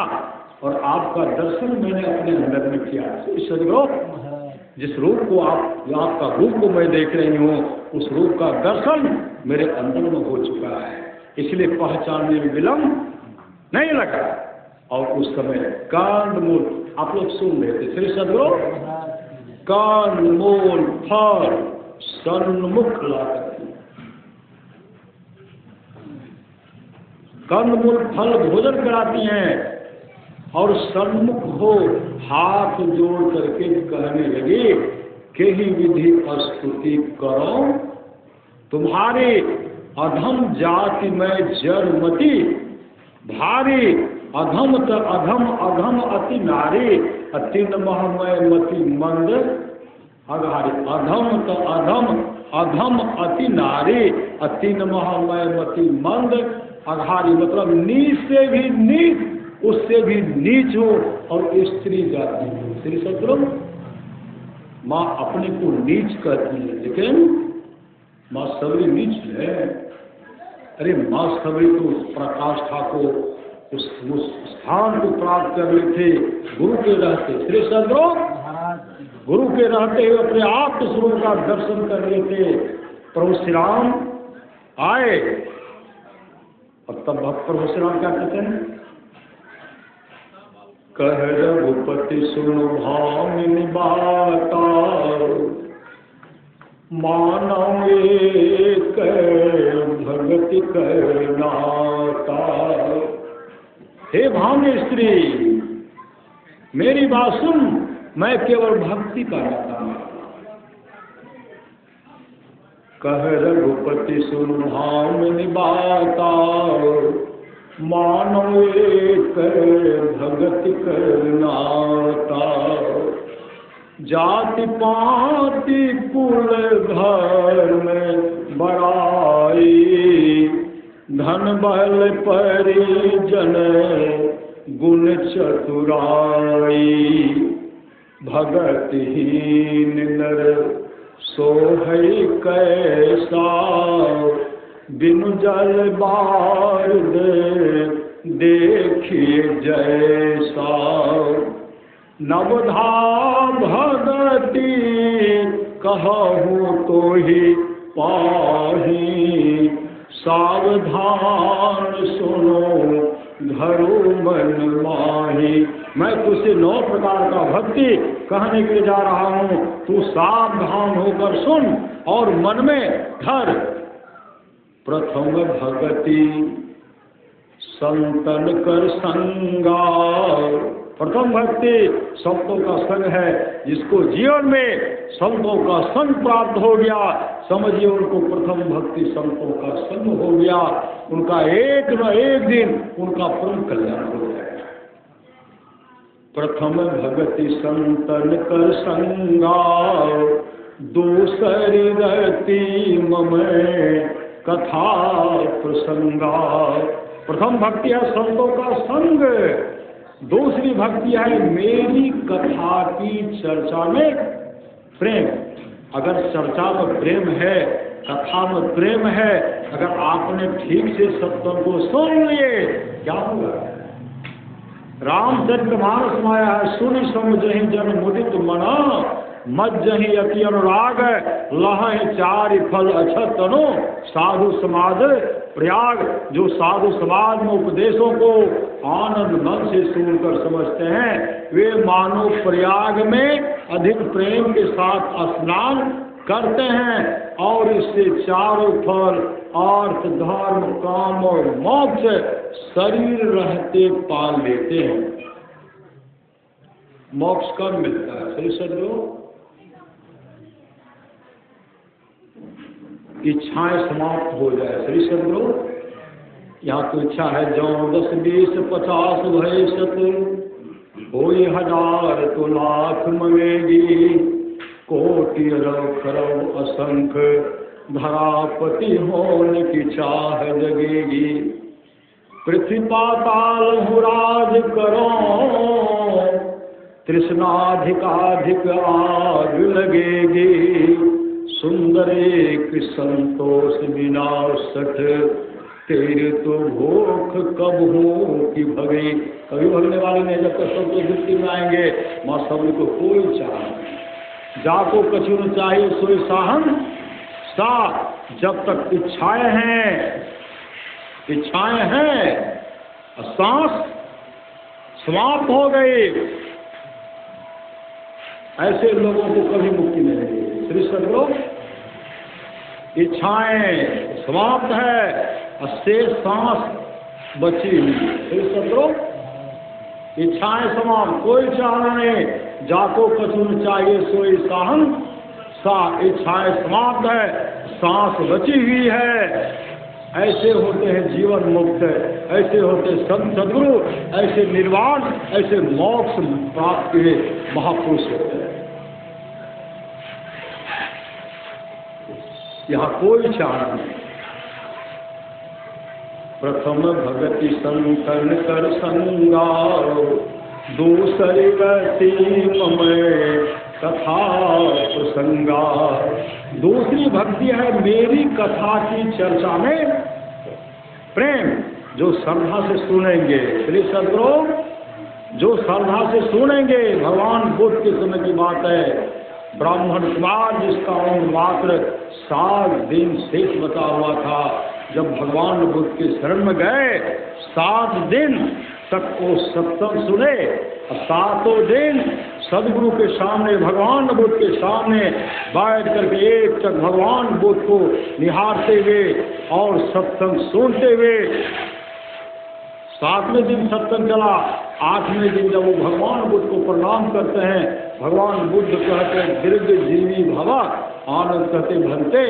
और आपका दर्शन मैंने अपने अंदर में किया। सदगुरु जिस रूप को आपका रूप को मैं देख रही हूँ, उस रूप का दर्शन मेरे अंदर में हो चुका है, इसलिए पहचानने में विलंब नहीं लगा। और उस समय कंदमूल आप लोग सुन रहे थे, श्री सदगुरु कंदमूल फल सन्मुख लाकर, कंदमूल फल भोजन कराती हैं और सन्मुख हो हाथ जोड़ करके कहने लगे कि ही विधि स्तुति करो, तुम्हारे अधम जाति में जड़मती भारी, अधम त अधम अधम अति नारी, अतिन महमय मति मंद अघारी। अधम त अधम अधम अति नारी, अतिन महमय मति मंद अघारी। मतलब नीच से भी नीच, उससे भी नीच हो और स्त्री जाति हो। श्री सदगुरु माँ अपने को नीच कहती है, लेकिन माँ सवरी नीच है। अरे माँ सवरी तो उस प्रकाष्ठा को, उस स्थान को प्राप्त कर लेते गुरु के रहते। श्री सदगुरु गुरु के रहते हुए अपने आप के स्वरूप का दर्शन कर लेते। प्रभु श्री राम आए और तब प्रभु श्री राम क्या कहते हैं? कह रघुपति सुनो भामिनी बाता, मानव एक भगति करनाता। हे भामिनी स्त्री, मेरी बात सुन, मैं केवल भक्ति का नाता। कह रघुपति सुन भामिनी बाता, मानो एक भगति करनाता। जाति पाति कुल धर्म बड़ाई, धन बल परिजन गुण चतुराई। भगतिहीन नर सोहै कैसा, बिनु जल बार देखिए जैसा। नवधा भगति कहूँ तो ही पाही, सावधान सुनो धरो मन माही। मैं तुझसे 9 प्रकार का भक्ति कहने के लिए जा रहा हूँ, तू सावधान होकर सुन और मन में धर। प्रथम भगति संतन कर संगा, प्रथम भक्ति संतों का संग है। जिसको जीवन में संतों का संग प्राप्त हो गया, समझिए उनको प्रथम भक्ति संतों का संग हो गया, उनका एक न एक दिन उनका परम कल्याण हो जाएगा। प्रथम भगति संतन कर संगा, दूसरी गति मम कथा प्रसंगा। प्रथम भक्ति है संतों का संग, दूसरी भक्ति है मेरी कथा की चर्चा में प्रेम। अगर चर्चा में प्रेम है, कथा में प्रेम है, अगर आपने ठीक से सत्संग को सुन लिए, क्या होगा? रामचरितमानस माया है, सुनि समझहि जन मुदित मना, मज्जहि अति अनुराग, लहहि चारि फल अछत तनु। साधु समाज प्रयाग, जो साधु समाज में उपदेशों को आनंद मन से सुनकर समझते हैं, वे मानो प्रयाग में अधिक प्रेम के साथ स्नान करते हैं और इससे चारों फल अर्थ धर्म काम और मोक्ष शरीर रहते पाल लेते हैं। मोक्ष कब मिलता है? सही सदगुरु, इच्छाएं समाप्त हो जाए। सही सदगुरु, यहाँ तो इच्छा है जो 10 20 50 भय शत, होई 1000 तो लाख मंगेगी, कोटि रव करव असंख्य, धरापति होने की चाह जगेगी। पृथ्वी पाताल हूँ राज करो, तृष्णाधिकाधिक आग लगेगी। सुंदर एक संतोष बिना सठ, तेरे तो भूख कब हो कि भगे। कभी भगने वाले नहीं, जब तक सब दृष्टि में आएंगे माँ सब को कोई चाह, जाको कछु न चाहिए सोई साहन सा। जब तक इच्छाएं हैं, सांस समाप्त हो गई, ऐसे लोगों को कभी मुक्ति नहीं मिलेगी। श्री सदगुरु, इच्छाएं समाप्त है, शेष सांस बची। श्री सदगुरु, इच्छाएं समाप्त, कोई चाहना नहीं, जाको कछु न चाहिए सोई साहन सा। इच्छाएं समाप्त है, सांस बची हुई है। ऐसे होते हैं जीवन मुक्त, ऐसे होते संत सदगुरु, ऐसे निर्वाण, ऐसे मोक्ष प्राप्त के महापुरुष होते हैं। यहाँ कोई चाह नहीं। प्रथम भगति संतन कर संगा, दूसरी गति मम कथा प्रसंगा। दूसरी भक्ति है मेरी कथा की चर्चा में प्रेम। जो श्रद्धा से सुनेंगे, श्री सदगुरु, जो श्रद्धा से सुनेंगे, भगवान बुद्ध के समय की बात है, ब्राह्मण कुमार जिसका उम्र मात्र 7 दिन शेष बचा हुआ था, जब भगवान बुद्ध के शरण में गए, 7 दिन तक वो सत्संग सुने, 7 दिन सदगुरु के सामने, भगवान बुद्ध के सामने बैठ करके एक तक भगवान बुद्ध को निहारते हुए और सत्संग सुनते हुए 7वें दिन सत्संग चला। 8वें दिन जब वो भगवान बुद्ध को प्रणाम करते हैं, भगवान बुद्ध कहते हैं दीर्घ जीवी भव, आनंद कहते भरते।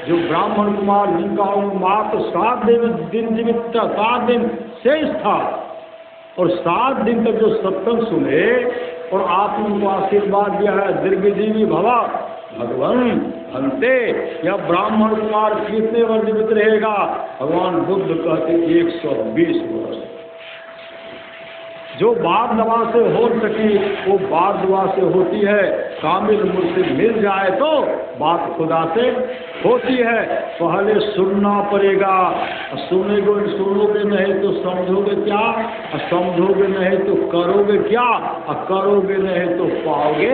जो ब्राह्मण कुमार जिनका उम्र मात्र 7 दिन जीवित था, 7 दिन शेष था, और 7 दिन तक जो सत्संग सुने और आपने उनको आशीर्वाद दिया है दीर्घजीवी भवा भगवान हंते, या ब्राह्मण कुमार कितने वर्ष जीवित रहेगा? भगवान बुद्ध कहते 120 वर्ष। जो बाद दवा से हो सकी वो बाद दवा से होती है। कामिल मुझसे मिल जाए तो बात खुदा से होती है। पहले सुनना पड़ेगा, सुनोगे नहीं तो समझोगे क्या, समझोगे नहीं तो करोगे क्या, करोगे नहीं तो पाओगे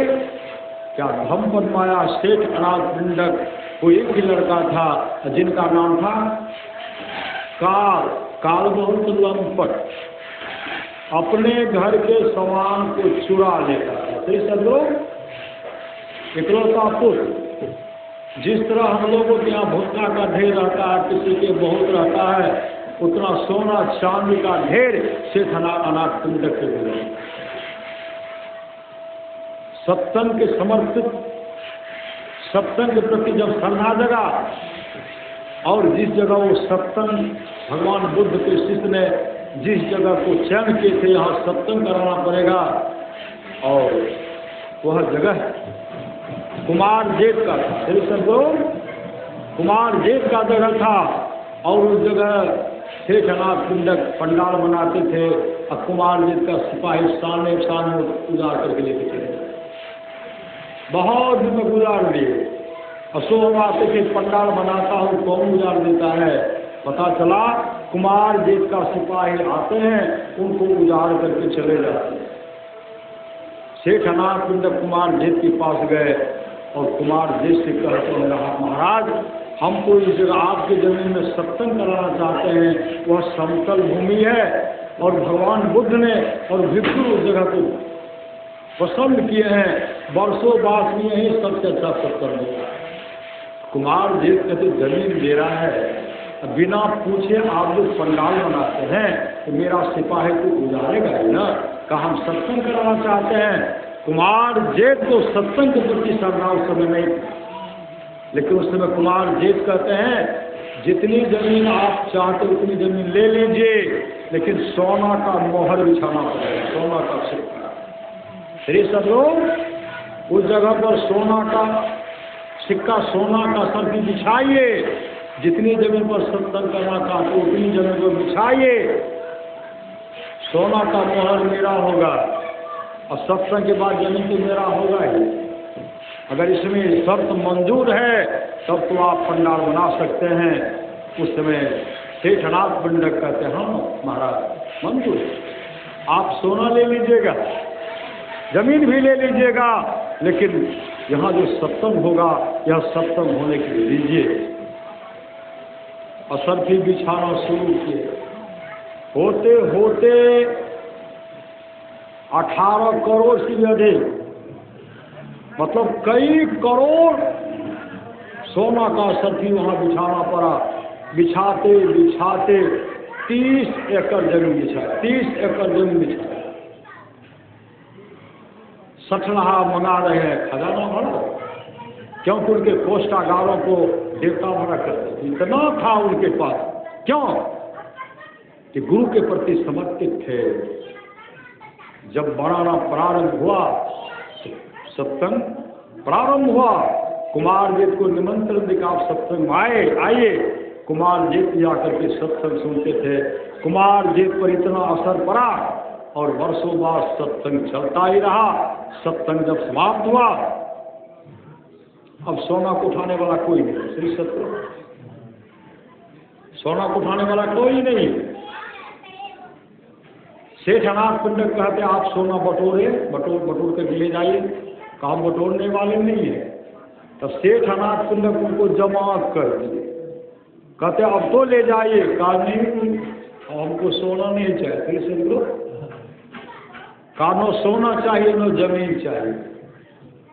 क्या। धम्मपद माया सेठ अनाथ पिंडक को एक ही लड़का था जिनका नाम था काल बहुत लंपट, अपने घर के सामान को चुरा लेता था। सही सदगुरु, इकलौता पुत्र। जिस तरह हम लोगों के यहाँ भुट्टा का ढेर रहता है, किसी के बहुत रहता है, उतना सोना चांदी का ढेर सेठ अनाथ पिंडक के मिले। सत्संग के समर्पित, सत्संग के प्रति जब श्रद्धा जगा और जिस जगह वो सत्संग भगवान बुद्ध के शिष्य ने जिस जगह को चयन किए थे यहाँ सत्संग कराना पड़ेगा, और वह जगह कुमार जेठ का था। कुमार जेठ का जगह था और उस जगह सेठ अनाथ पिंडक पंडाल बनाते थे और कुमार जेठ का सिपाही सामने सामने उजाड़ करके लेके चले, बहुत दिन गुजार लिए। अशोक आते थे पंडाल बनाता हूँ कौन उजाड़ देता है, पता चला कुमार जेठ का सिपाही आते हैं उनको उजाड़ करके चले जाते हैं। सेठ अनाथ पिंडक कुमार जेठ के पास गए और कुमार जेठ से कहते हैं महाराज हमको इस जगह आपके जमीन में सत्संग कराना चाहते हैं, वह समतल भूमि है और भगवान बुद्ध ने और भिक्षु उस जगह को पसंद किए हैं, वर्षों बाद में यही सबसे अच्छा सत्संग होगा। कुमार जेठ कहते जमीन दे रहा है, बिना पूछे आप लोग पंडाल बनाते हैं तो मेरा सिपाही को गुजारेगा ही ना, कहा हम सत्संग कराना चाहते हैं। कुमार जेठ तो सत्संग के प्रति श्रद्धा उस समय नहीं, लेकिन उस समय कुमार जेठ कहते हैं जितनी जमीन आप चाहते उतनी जमीन ले लीजिए, लेकिन सोना का मोहर बिछाना पड़ेगा, सोना का सिक्का। श्री सब लोग उस जगह पर सोना का सिक्का, सोना का सरकी बिछाइए, जितनी जमीन पर सत्संग करना चाहते उतनी जमीन पर बिछाइए, सोना का मोहर मेरा होगा और सत्संग के बाद जमीन तो मेरा होगा ही। अगर इसमें शर्त मंजूर है तब तो आप पंडाल बना सकते हैं। उस समय सेठ अनाथ पिंडक कहते हैं हाँ महाराज मंजूर, आप सोना ले लीजिएगा, जमीन भी ले लीजिएगा, लेकिन यहाँ जो सत्संग होगा यह सत्संग होने के लिए लीजिए। असर भी बिछाना शुरू किए, होते होते 18 करोड़ से भी अधिक, मतलब कई करोड़ सोना का सरफी वहाँ बिछाना पड़ा। बिछाते बिछाते 30 एकड़ जमीन बिछाया, 30 एकड़ जमीन बिछाया। सठनहा मंगा रहे हैं खजाना भरा, क्योंकि उनके कोष्ठागारों को देवता भरा करते, इतना था उनके पास। क्यों कि गुरु के प्रति समर्पित थे। जब बनाना प्रारंभ हुआ, सत्संग प्रारंभ हुआ, कुमार जेठ को निमंत्रण दिखा आप सत्संग आइए। कुमार जेठ जाकर के सत्संग सुनते थे। कुमार जेठ पर इतना असर पड़ा और वर्षों बाद सत्संग चलता ही रहा। सत्संग जब समाप्त हुआ, अब सोना को उठाने वाला कोई नहीं, श्री सत्संग सोना को उठाने वाला कोई नहीं। सेठ अनाथ पिंडक कहते आप सोना बटोर कर ले जाइए, काम बटोरने वाले नहीं है। तब सेठ अनाथ पिंडक उनको जमा कर दिए, कहते अब तो ले जाइए। कहा नहीं हमको सोना नहीं चाहिए, फिर से कहा नो सोना चाहिए नो जमीन चाहिए,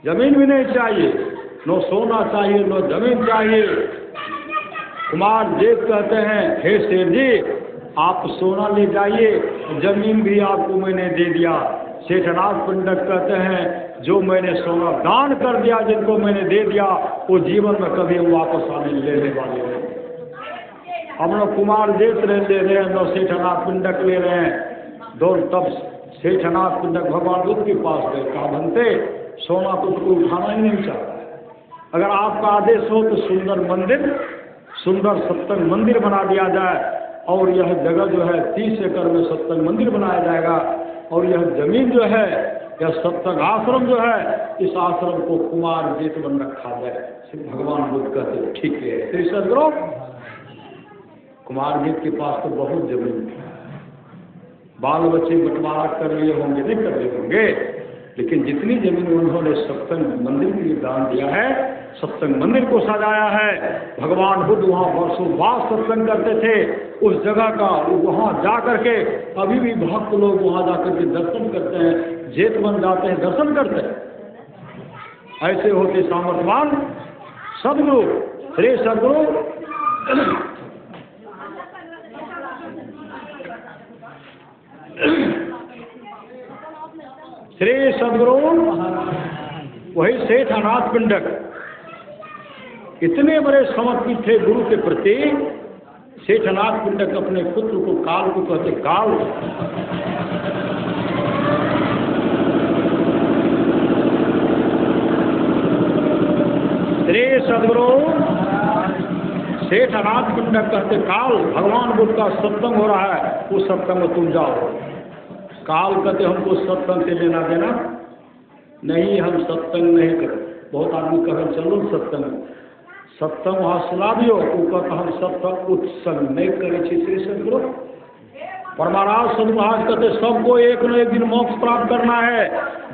जमीन भी नहीं चाहिए, नो सोना चाहिए नो जमीन चाहिए। कुमार जेठ कहते हैं हे सेठ जी आप सोना ले जाइए, जमीन भी आपको मैंने दे दिया। सेठ अनाथ पिंडक कहते हैं जो मैंने सोना दान कर दिया, जिनको मैंने दे दिया, वो जीवन में कभी वापस आने लेने वाले नहीं। हम लोग कुमार जेठ ले रहे हैं, लोग सेठ अनाथ पिंडक ले रहे हैं। दो तब सेठ अनाथ पिंडक भगवान बुद्ध के पास गए, कहा बनते सोना तो उठाना ही नहीं चाहता, अगर आपका आदेश हो तो सुंदर मंदिर, सुंदर सत्संग मंदिर बना दिया जाए, और यह जगह जो है 30 एकड़ में सत्संग मंदिर बनाया जाएगा, और यह जमीन जो है यह सत्संग आश्रम जो है, इस आश्रम को कुमार जेठ बन रखा जाए। श्री भगवान बुद्ध कहते ठीक है। श्री सदगुरु कुमार जेठ के पास तो बहुत जमीन थी, बाल बच्चे बंटवारा कर लिए होंगे, नहीं कर लिए होंगे, लेकिन जितनी जमीन उन्होंने सत्संग मंदिर के लिए दान दिया है, सत्संग मंदिर को सजाया है। भगवान बुद्ध वहाँ वर्षों बाद सत्संग करते थे। उस जगह का वहाँ जा करके अभी भी भक्त लोग वहाँ जा करके दर्शन करते हैं, जेठ बन जाते हैं, दर्शन करते हैं। ऐसे होते सामर्थ्यवान सदगुरु श्री सदगुरु श्री सदगुरु वही सेठ अनाथ पिंडक इतने बड़े समर्पित थे गुरु के प्रति। सेठ अनाथ पिंडक अपने पुत्र को काल को कहते, काल श्री सदगुरु सेठ अनाथ पिंडक कहते, काल भगवान बुद्ध का सत्संग हो रहा है, उस सत्संग में तुम जाओ। काल कहते, हमको सत्संग से लेना देना नहीं, हम सत्संग नहीं करें। बहुत आदमी कहें चलो सत्संग, सत्संग वहाँ सुना दियो, ऊपर हम सत्संग उत्संग नहीं करे। श्री सदगुरु परमाराज सदगुरु महाराज कहते, सबको एक न एक दिन मोक्ष प्राप्त करना है।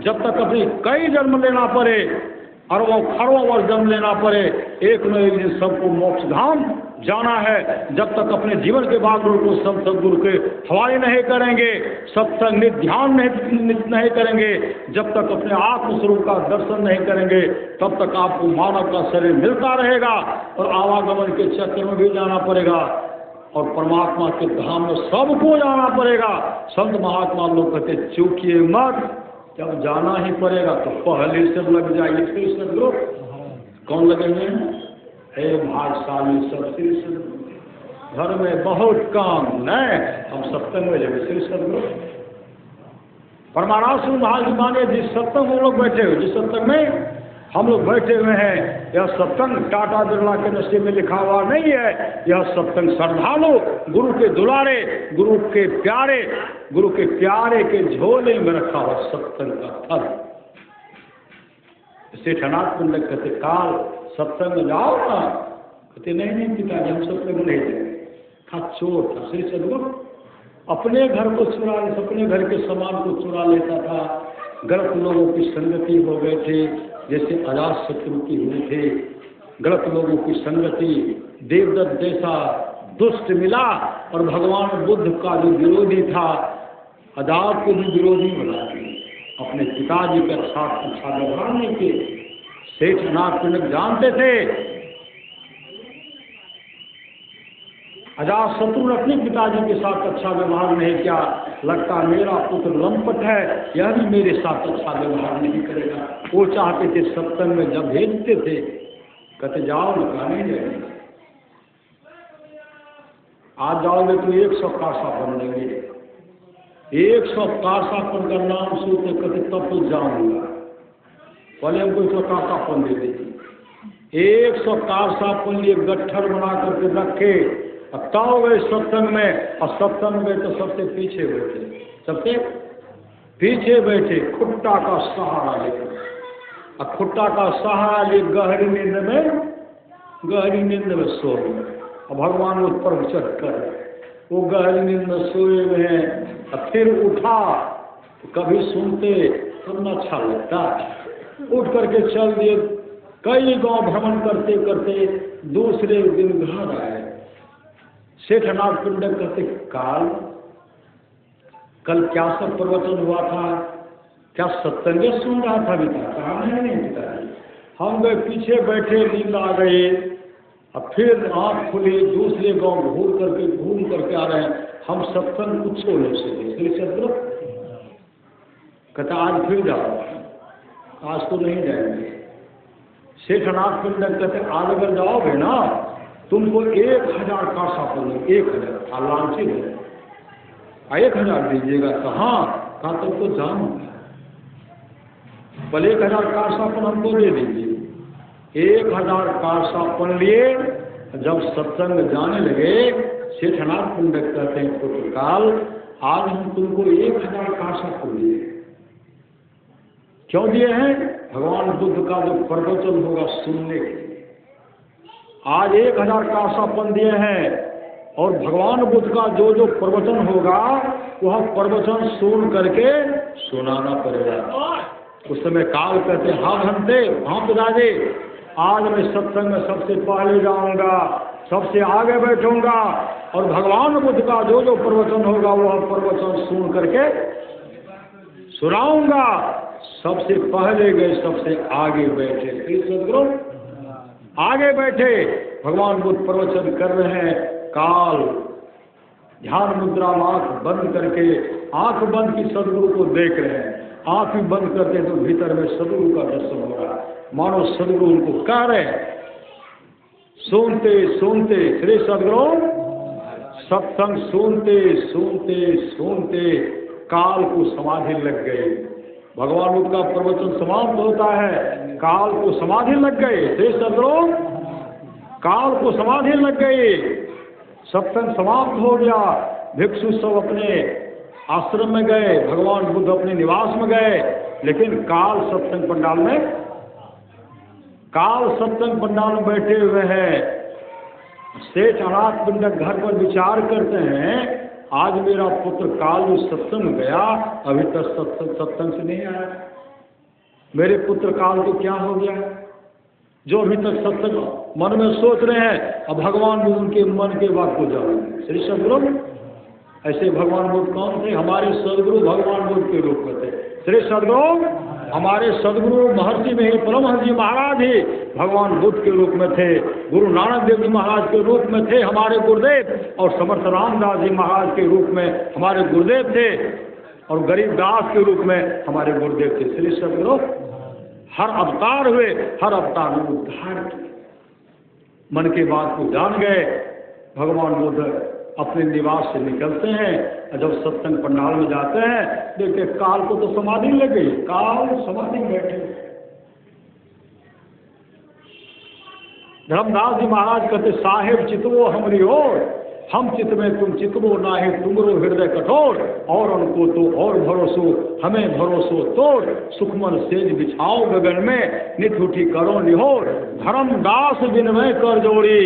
जब तक अपनी कई जन्म लेना पड़े, अरबों खरबों वर्ष जन्म लेना पड़े, एक न एक दिन सबको मोक्ष धाम जाना है। जब तक अपने जीवन के बागुरु को सब सदगुरु के हवाले नहीं करेंगे, सत्संग ध्यान नहीं करेंगे, जब तक अपने आत्मस्वरूप का दर्शन नहीं करेंगे, तब तक आपको मानव का शरीर मिलता रहेगा और आवागमन के चक्कर में भी जाना पड़ेगा और परमात्मा के धाम में सबको जाना पड़ेगा। संत महात्मा लोग कहते, चूकिए मत, जब जाना ही पड़ेगा तो पहले से लग जाइए। श्री सदगुरु कौन लगेंगे? हे भाग्यशाली सब श्री सदगुरु, घर में बहुत काम नहीं, हम सत्संग में लगे। श्री सदगुरु परमाराज महाराज माने, जिस सत्संग में लोग बैठे हुए, जिस सत्संग में हम लोग बैठे हुए हैं, यह सत्संग टाटा बिरला के नशे में लिखा हुआ नहीं है। यह सत्संग श्रद्धालु गुरु के दुलारे, गुरु के प्यारे के झोले में रखा हुआ सत्संग का फल। सेठ अनाथ पिंडक कहते, काल सत्संग में जाओ ना। कहते, नहीं पिताजी, हम सत्संग में नहीं जाएंगे। था चोर था। श्री सदगुरु अपने घर को चुरा, अपने घर के सामान को चुरा लेता था। गलत लोगों की संगति हो गए थे, जैसे अजात शत्रु की हुए थे। गलत लोगों की संगति, देवदत्त जैसा दुष्ट मिला और भगवान बुद्ध का जो विरोधी था, अजात को भी विरोधी बना दिया। अपने पिताजी के साथ अच्छा व्यवहार नहीं किए। सेठ अनाथ पिंडक जानते थे अजात शत्रु ने अपने पिताजी के साथ अच्छा व्यवहार नहीं किया, लगता मेरा पुत्र लंपट है, यह भी मेरे साथ अच्छा व्यवहार नहीं करेगा। वो चाहते थे सत्संग में, जब भेजते थे कहते जाओ ना, नहीं जाएंगे। आज जाओगे तो 100 कासापन देंगे, 100 कासापन का नाम सुनते कहते तब तो जाऊंगा। पहले हमको 100 कासापन दे दीजिए। 100 कासापन लिए गट्ठर बना करके रखे, अब ताओ गए सत्संग में, और सत्संग में तो सबसे पीछे बैठे, सबसे पीछे बैठे, खुट्टा का सहारा लेकर। अब खुट्टा का सहारा ले गहरी नींद में सो गए। अब भगवान उस पर चढ़ कर वो गहरी नींद में सोए हुए हैं। अब फिर उठा तो कभी सुनते तब न अच्छा लगता, उठ करके चल दिए। कई गांव भ्रमण करते करते दूसरे दिन घर आए। सेठ अनाथ पिंडक कहते, कल क्या सब प्रवचन हुआ था, क्या सत्संग सुन रहा था? कहा नहीं पिताजी, हम गए पीछे बैठे, नींद आ गई। अब फिर आँख खुली, दूसरे गांव घूम करके आ रहे हैं, हम सत्संग कुछ नहीं सुने। श्री सदगुरु कहता, आज फिर जाओ। आज तो नहीं जाएंगे। सेठ अनाथ पिंडक कहते, आज अगर जाओगे ना, तुमको 1000 कासापन, 1000 लांछित है, 1000 दीजिएगा। कहाँ तुमको जाऊंगा, बोले 1000 कासापन हमको दे दीजिए। 1000 कासापन लिए जब सत्संग जाने लगे, सेठ अनाथ पिंडक कहते हैं, पुत्रकाल आज हम तुमको 1000 कासापन दिए। क्यों दिए हैं? भगवान बुद्ध का जो प्रवचन होगा सुनने के लिए आज 1000 कासापन दिए हैं। और भगवान बुद्ध का जो जो प्रवचन होगा वह प्रवचन सुन करके सुनाना पड़ेगा। उस समय काल कहते, हाँ घंटे, हाँ पिताजी, आज मैं सत्संग में सबसे पहले जाऊंगा, सबसे आगे बैठूंगा और भगवान बुद्ध का जो जो प्रवचन होगा वह प्रवचन सुन करके सुनाऊंगा। सबसे पहले गए, सबसे आगे बैठे। श्री सदगुरु आगे बैठे, भगवान बुद्ध प्रवचन कर रहे हैं। काल ध्यान मुद्रा में आंख बंद करके, आंख बंद की सदगुरु को देख रहे हैं। आंख भी बंद करते तो भीतर में सदगुरु का दर्शन हो रहा है, मानो सदगुरु उनको कह रहे हैं। सुनते सुनते श्री सदगुरु सत्संग सुनते सुनते सुनते काल को समाधि लग गई। भगवान बुद्ध का प्रवचन समाप्त होता है, काल को समाधि लग गई। श्री सदगुरु काल को समाधि लग गई, सत्संग समाप्त हो गया। भिक्षु सब अपने आश्रम में गए, भगवान बुद्ध अपने निवास में गए, लेकिन काल सत्संग पंडाल में बैठे हुए हैं। सेठ अनाथ पिंडक घर पर विचार करते हैं, आज मेरा पुत्र काल जो सत्संग गया, अभी तक सत्संग से नहीं आया। मेरे पुत्र काल को क्या हो गया जो अभी तक सत्संग मन में सोच रहे हैं। अब भगवान बुद्ध उनके मन के बात को जानेंगे। श्री सदगुरु ऐसे भगवान बुद्ध कौन थे? हमारे सदगुरु भगवान बुद्ध के रूप में थे। श्री सदगुरु हमारे सदगुरु महर्षि में ही परमहंस जी महाराज ही भगवान बुद्ध के रूप में थे। गुरु नानक देव जी महाराज के रूप में थे हमारे गुरुदेव, और समर्थ रामदास जी महाराज के रूप में हमारे गुरुदेव थे, और गरीबदास के रूप में हमारे गुरुदेव थे। श्री सदगुरु हर अवतार हुए, हर अवतार में उद्धार किए, मन के बात को जान गए। भगवान बुद्ध अपने निवास से निकलते हैं, और जब सत्संग पंडाल में जाते हैं, देखते काल को तो समाधि लग गई, काल समाधि में बैठे। धर्मदास जी महाराज कहते, साहेब चितवो हमरी ओर, हम चित में तुम चितवो नाहे, तुमरो हृदय कठोर, और उनको तो और भरोसो, हमें भरोसो तोड़, सुखमन सेज बिछाओ गगन में, नित उठी करो निहोर, धर्मदास विनमय कर जोड़ी,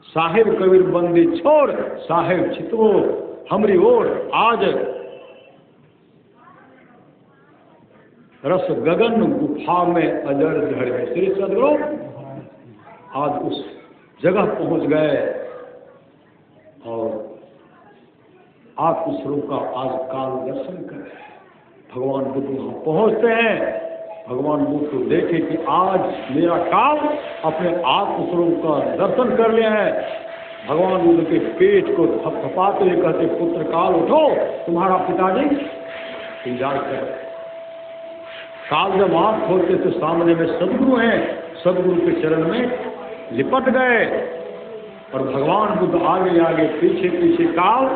साहेब कबीर बंदी छोड़, साहेब चितवो हमरी ओर। आज रस गगन गुफा में अजर जहर है। श्री सदगुरु आज उस जगह पहुंच गए, और आत्मस्वरूप का आज काल दर्शन करें। भगवान बुद्ध वहां पहुंचते हैं, भगवान बुद्ध को देखे कि आज मेरा काल अपने आत्मस्वरूप का दर्शन कर लिया है। भगवान बुद्ध के पेट को थपथपाते हुए कहते, पुत्र काल उठो, तुम्हारा पिताजी इंतजार कर। काल जब आंख खोलते तो सामने में सदगुरु हैं, सदगुरु के चरण में लिपट गए, और भगवान बुद्ध आगे आगे पीछे पीछे काल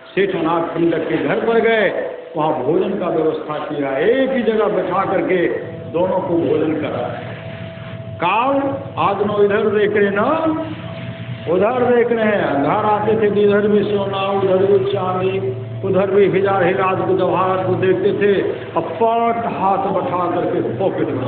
सेठ अनाथ पिंडक के घर पर गए, वहाँ भोजन का व्यवस्था किया, एक ही जगह बैठा करके दोनों को भोजन करा। काल आज नो इधर देख रहे ना उधर देख रहे हैं, घर आते थे इधर भी सोना, उधर भी चांदी, उधर भी हजार हिराज को जवाहरात को देखते थे, अपट हाथ बैठा करके पॉकेट में।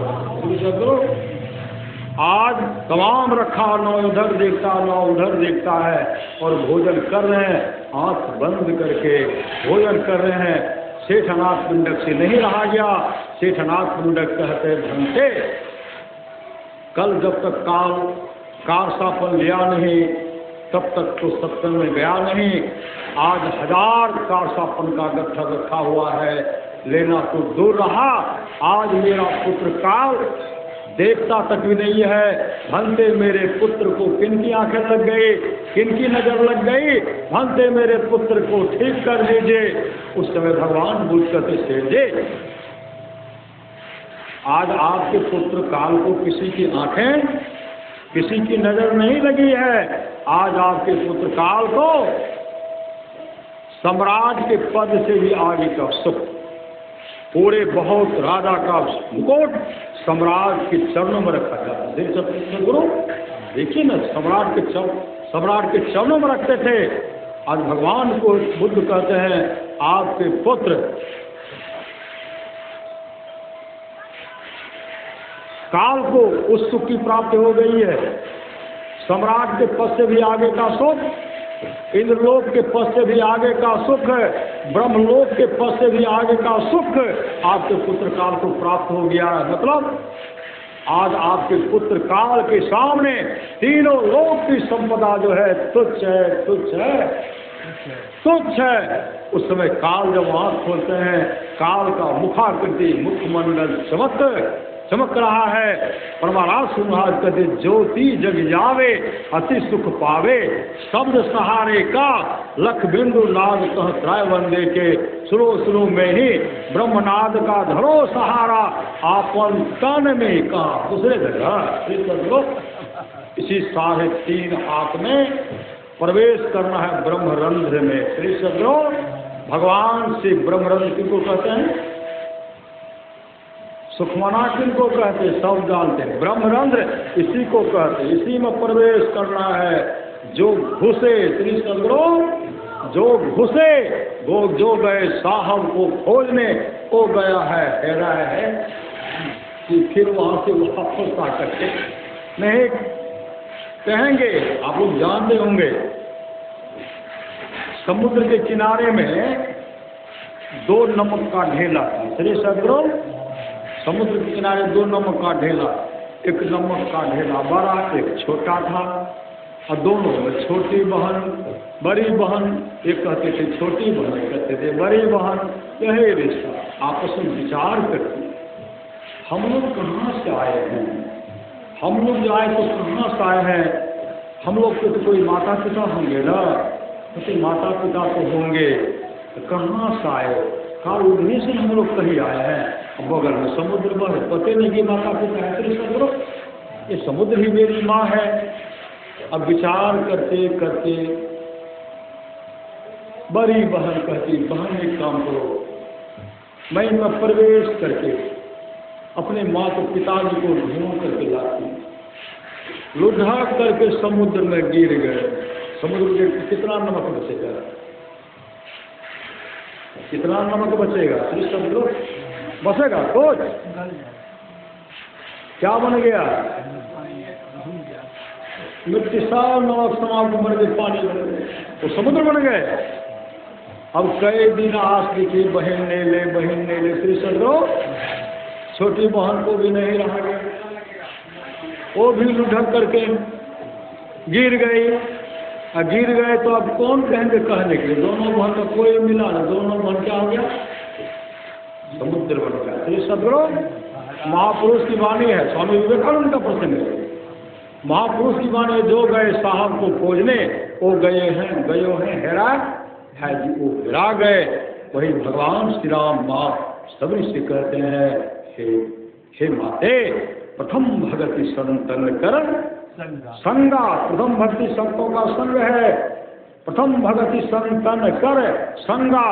आज तमाम रखा, न इधर देखता न उधर देखता है, और भोजन कर रहे हैं, आंख बंद करके भोजन कर रहे हैं। सेठ अनाथ पिंडक से नहीं रहा गया। सेठ अनाथ पिंडक कहते भंते, कल जब तक काल कारसापन लिया नहीं, तब तक तो सत्संग में गया नहीं। आज 1000 कारसापन का गट्ठा रखा हुआ है, लेना तो दूर रहा। आज मेरा पुत्र काल देखता तक भी नहीं है। भंते मेरे पुत्र को किनकी आंखें लग गई, किनकी नजर लग गई, भंते मेरे पुत्र को ठीक कर दीजिए। उस समय भगवान बुद्ध कहते, सेठ जी, आज आपके पुत्र काल को किसी की आंखें, किसी की नजर नहीं लगी है। आज आपके पुत्र काल को सम्राट के पद से भी आगे का सुख, पूरे बहुत राजा का मुकुट सम्राट के चरणों में रखा जाता है। देख गुरु देखिए ना, सम्राट के चरणों में रखते थे। आज भगवान को बुद्ध कहते हैं, आपके पुत्र काल को उस सुख की प्राप्ति हो गई है। सम्राट के पद से भी आगे का सुख, इंद्रलोक के पद से भी आगे का सुख, ब्रह्मलोक के पद से भी आगे का सुख आपके पुत्र काल को प्राप्त हो गया है। मतलब आज आपके पुत्र काल के सामने तीनों लोक की संपदा जो है तुच्छ है, तुच्छ है, तुच्छ है। उस समय काल जब आंख खोलते हैं, काल का मुखाकृति, मुखमंडल चमक चमक रहा है। परमाराज सुनहाज कहते ज्योति जग जावे अति सुख पावे, शब्द सहारे का लख बिंदु नाद कह त्राय वंदे के, सुनो सुनो में ही ब्रह्मनाद का धरो सहारा, आपन तन में कहा दूसरे जगह। इसी 3.5 हाथ में प्रवेश करना है ब्रह्मरंध्र में। श्री सदगुरु भगवान से ब्रह्मरंध्र किनको कहते हैं? सुखमना किनको कहते हैं? सब जानते हैं। ब्रह्मरंध्र इसी को कहते हैं। इसी में प्रवेश करना है। जो घुसे श्री सदगुरु जो घुसे वो जो गए साहब को खोजने, वो गया है हेरा है कि फिर वहां से वापस आ करके नहीं कहेंगे। आप लोग जानते होंगे समुद्र के किनारे में 2 नमक का ढेला था। श्री सदगुरु समुद्र के किनारे 2 नमक का ढेला, एक नमक का ढेला बड़ा एक छोटा था, और दोनों में छोटी बहन बड़ी बहन, एक कहते थे छोटी बहन, कहते थे बड़ी बहन। यही रिश्ता आपस में विचार करते हम लोग कहाँ से आए हैं, हम लोग जो आए तो कहाँ से आए हैं। हम लोग के तो कोई माता पिता होंगे ना, तो माता पिता तो होंगे, तो कहाँ से आए? कहा उन्हीं से हम लोग कहीं आए हैं। बगल में समुद्र बह पते नहीं कि माता पिता है। श्री सदगुरु ये समुद्र ही मेरी माँ है। अब विचार करते करते बड़ी बहन कहती बहन एक काम करो, मैं इनमें प्रवेश करके अपने माँ को पिताजी को ढूंढ करके लाती। लुढ़क करके समुद्र में गिर गए। समुद्र में कितना नमक बचेगा? कितना नमक बचेगा? श्री सदगुरु बचेगा कुछ? क्या बन गया? मिट्टी साल नमक समाप्त बन गए, पानी बन गए, तो समुद्र बन गए। अब कई दिन आस दिखी बहन ने ले। श्री सदगुरु छोटी बहन को भी नहीं रहा गया, वो भी लुढ़क करके गिर गई। गिर गए तो अब कौन कहेंगे कहने के लिए? दोनों बहन का कोई मिला ना, दोनों बहन क्या हो गया? समुद्र बन गया। श्री सदगुरु महापुरुष की वाणी है, स्वामी विवेकानंद का प्रसंग है। महापुरुष की वाणी जो गए साहब को खोजने, वो गए हैं हेरा है जी, वो हेरा गए। वही भगवान श्री राम माँ सभी से कहते हैं हे माते प्रथम भगति संतन कर संगा। प्रथम भक्ति संतों का संग है। प्रथम भगति संतन कर संगा,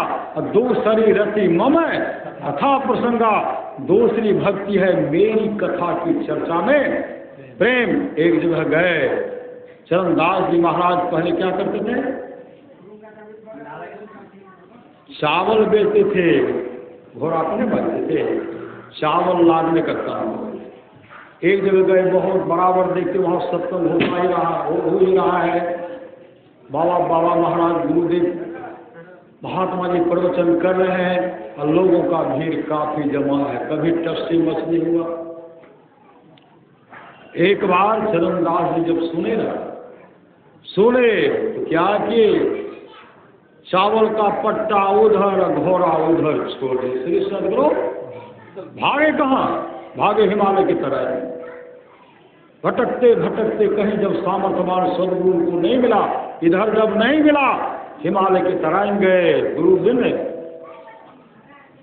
दूसरी रति मम कथा प्रसंगा। दूसरी भक्ति है मेरी कथा की चर्चा में प्रेम। एक जगह गए चरणदास जी महाराज पहले क्या करते थे? चावल बेचते थे, घोड़ा अपने बनते थे, चावल लादने का काम। एक जगह गए बहुत बराबर देखते वहाँ सत्संग हो ही रहा है। बाबा महाराज गुरुदेव महात्मा जी प्रवचन कर रहे हैं और लोगों का भीड़ काफी जमा है। कभी टस से मस नहीं हुआ। एक बार चरणदास जी जब सुने तो क्या किए? चावल का पट्टा उधर घोड़ा उधर छोड़े। श्री सदगुरु भागे कहाँ? भागे हिमालय की तरह। भटकते भटकते कहीं जब सामर्थ्यवान सदगुरु को नहीं मिला, इधर जब नहीं मिला, हिमालय की तरह गए। गुरु बिन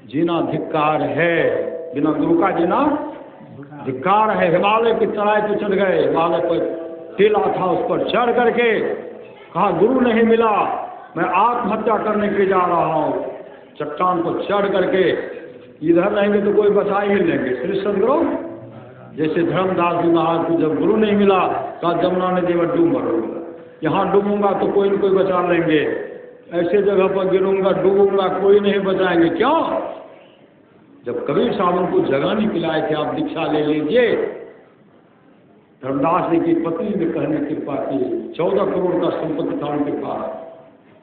जीना धिक्कार है, बिना गुरु का जीना धिक्कार है। हिमालय की चढ़ाई पे चढ़ गए। हिमालय पर टीला था, उस पर चढ़ करके कहा गुरु नहीं मिला, मैं आत्महत्या करने के जा रहा हूँ। चट्टान पर चढ़ करके इधर रहेंगे तो कोई बचा ही लेंगे। श्री सदगुरु जैसे धर्मदास जी महाराज को जब गुरु नहीं मिला तो जमुना नदी में डूब मरूंगा, यहाँ डूबूंगा तो कोई न कोई बचा लेंगे, ऐसे जगह पर गिरूंगा डूबूंगा कोई नहीं बचाएंगे। क्यों? जब कबीर साहब उनको जगह नहीं पिलाए थे आप दीक्षा ले लीजिए। धर्मदास जी की पत्नी ने कहने कृपा की, 14 करोड़ का संपत्ति था उनके पास।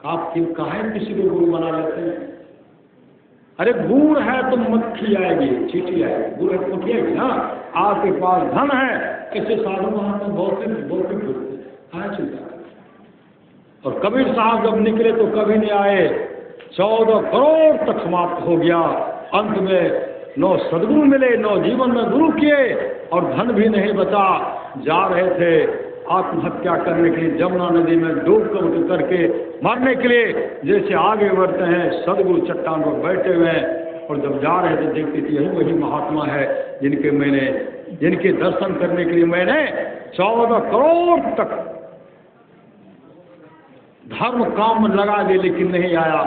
आप काहे किसी को गुरु बना लेते हैं? अरे गुड़ है तो मक्खी आएगी, चींटी आएगी, गुड़ है तो आएगी ना। आपके पास धन है, ऐसे साधु वहां तो बहुत चिंता। और कबीर साहब जब निकले तो कभी नहीं आए। 14 करोड़ तक समाप्त हो गया। अंत में नो सदगुरु मिले, नो जीवन में गुरु किए, और धन भी नहीं बचा। जा रहे थे आत्महत्या करने के लिए, जमुना नदी में डूब करके मरने के लिए। जैसे आगे बढ़ते हैं, सदगुरु चट्टान पर बैठे हुए हैं, और जब जा रहे थे देखते थे यही वही महात्मा है जिनके दर्शन करने के लिए मैंने 14 करोड़ तक धर्म काम में लगा दिए, लेकिन नहीं आया।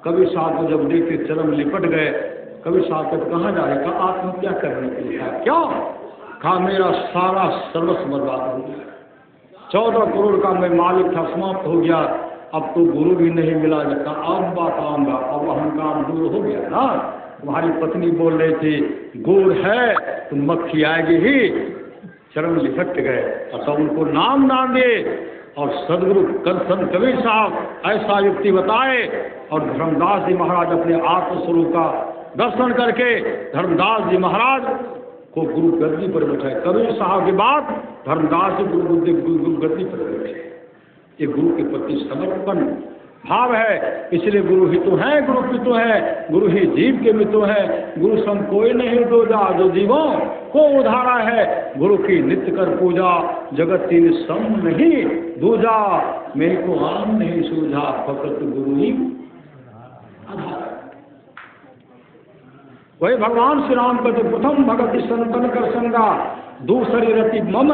कभी साहब को जब देखते चरम लिपट गए। कभी साहब को कहाँ जा रहे? कहा आत्महत्या करने के लिए। क्यों? कहा मेरा सारा सर्वस्व बर्बाद हो गया, 14 करोड़ का मैं मालिक था, समाप्त हो गया। अब तो गुरु भी नहीं मिला। जब अब बात आऊंगा, अब अहंकार दूर हो गया ना। तुम्हारी पत्नी बोल रही थी गुड़ है तो मक्खी आएगी ही, चरम लिपट गए। अतः उनको नाम दिए, और सदगुरु संत कबीर साहब ऐसा युक्ति बताए, और धर्मदास जी महाराज अपने आत्मस्वरूप का दर्शन करके धर्मदास जी महाराज को गुरु गद्दी पर बैठाए। कबीर साहब के बाद धर्मदास जी गुरु गद्दी पर बैठे। ये गुरु के प्रति समर्पण भाव है। इसलिए गुरु ही तो है, गुरु की तो है, गुरु ही जीव के मितो है। गुरु सम कोई नहीं दूजा, जो जीवों को उधारा है। गुरु की नित्य कर पूजा, जगत तीन सम नहीं दूजा। मेरे को आम नहीं सूझा, फकत गुरु ही आधार। वही भगवान श्री राम कहते प्रथम भगति संतन कर संगा, दूसरी रति मम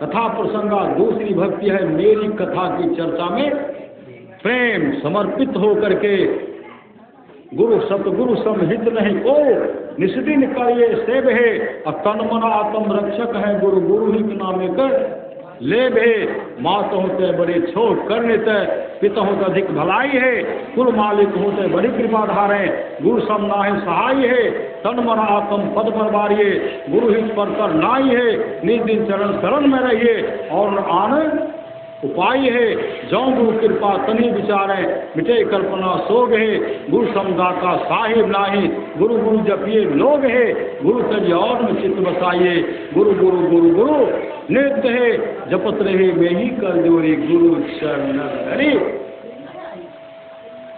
कथा प्रसंगा। दूसरी भक्ति है मेरी कथा की चर्चा में प्रेम समर्पित हो करके। गुरु सतगुरु समहित नहीं को, निष्दिन करिए सेव है। तन मन आत्म रक्षक है गुरु, गुरु ही के नामे कर ले भे। मात होते बड़े छोट करने तय, पिता होते अधिक भलाई है। कुल मालिक होते बड़ी कृपा धारे, गुरु सम नाहि सहाय है। तन मन आत्म पद पर बारिये, गुरु हित पर कर नाई है। निज दिन चरण शरण में रहिए, और आनंद उपाय है। जौ गुरु कृपा तनी विचारे, मिटे कल्पना सोग है। गुरु समदाता साहिब नाही, गुरु गुरु जपिए लोग है। गुरु तज और में चित्त बसाइए, गुरु गुरु गुरु गुरु नित्य है। जपत रहे में ही कर जोरी, गुरु शरण हरि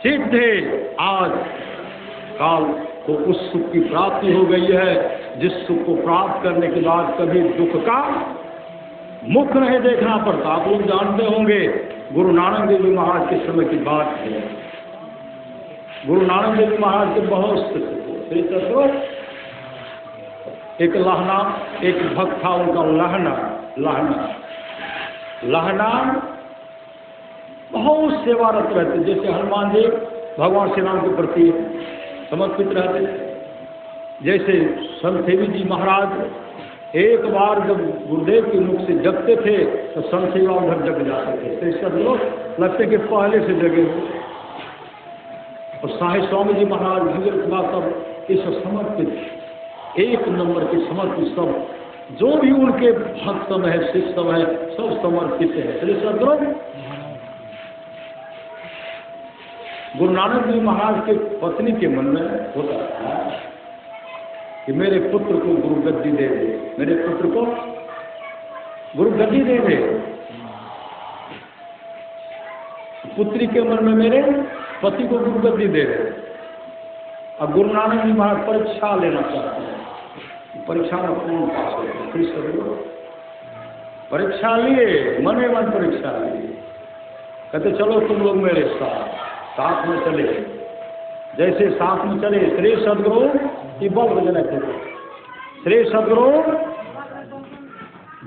सिद्ध है। आज काल को उस सुख की प्राप्ति हो गई है, जिस सुख को प्राप्त करने के बाद कभी दुख का मुख नहीं देखना पड़ता। आप लोग जानते होंगे, गुरु नानक देव जी महाराज के समय की बात है। गुरु नानक देव जी महाराज के बहुत एक लहना, एक भक्त था उनका लहना बहुत सेवारत रहते। जैसे हनुमान जी भगवान श्री राम के प्रति समर्पित रहते, जैसे संत सेवी जी महाराज एक बार जब गुरुदेव के मुख से जगते थे तो संत सेवा उधर जग जाते थे। तो सब लोग लगते कि पहले से जगे हो। और साहिब स्वामी जी महाराज भगवत सब इस समर्पित, एक नंबर के समर्पित, सब जो भी उनके भक्त सब है, सिख सब है, सब समर्पित है। सदगुरु गुरु नानक देव महाराज के पत्नी के मन में होता था कि मेरे पुत्र को गुरु गद्दी दे दे, मेरे पुत्र को गुरु गद्दी दे दे। पुत्री के मन में मेरे पति को गुरु गद्दी दे दे। अब गुरु नानक जी महाराज परीक्षा लेना चाहते हैं, परीक्षा में कौन पास हो। परीक्षा लिए, मने मन परीक्षा लिए। कहते चलो तुम लोग मेरे साथ में चले। जैसे साथ में चले, श्री सदगुरु की बल्ब जला थे। श्री सदगुरु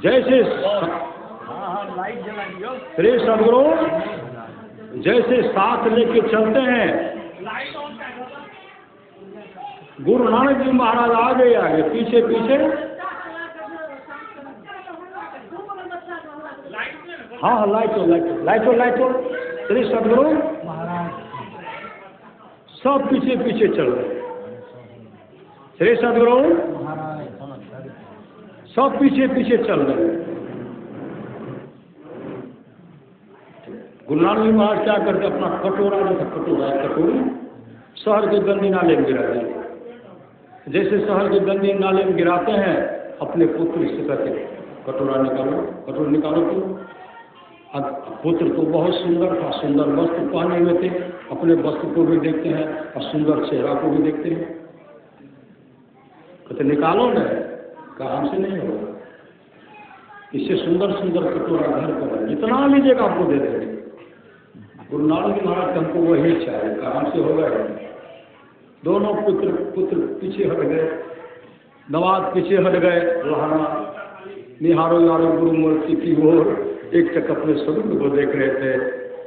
जैसे श्री सदगुरु जैसे साथ लेके चलते हैं, गुरु नानक जी महाराज आगे पीछे पीछे। हाँ लाइटो श्री सदगुरु सब पीछे पीछे चल रहे। श्री सदगुरु सब पीछे पीछे चल रहे। गुरु नानक जी महाराज क्या करते, अपना कटोरा जो था, कटोरी शहर के गंदी नाले में गिरा दिए। जैसे शहर के गंदी नाले में गिराते हैं, अपने पुत्र से कहते कटोरा निकालो तो। अब पुत्र तो बहुत सुंदर था, सुंदर वस्त्र पहने हुए थे, अपने वस्त्र को भी देखते हैं और सुंदर चेहरा को भी देखते हैं। तो निकालो न, कहा हमसे नहीं होगा। इससे सुंदर सुंदर कटोरा घर पर जितना लीजिएगा आपको दे देंगे। गुरु नानक जी महाराज हमको वही चाहिए, कहा हमसे होगा। दोनों पुत्र पीछे हट गए, दमाद पीछे हट गए, लहाना निहारो यारो गुरु मूर्ति की ओर एक तक अपने स्वरूप को देख रहे थे।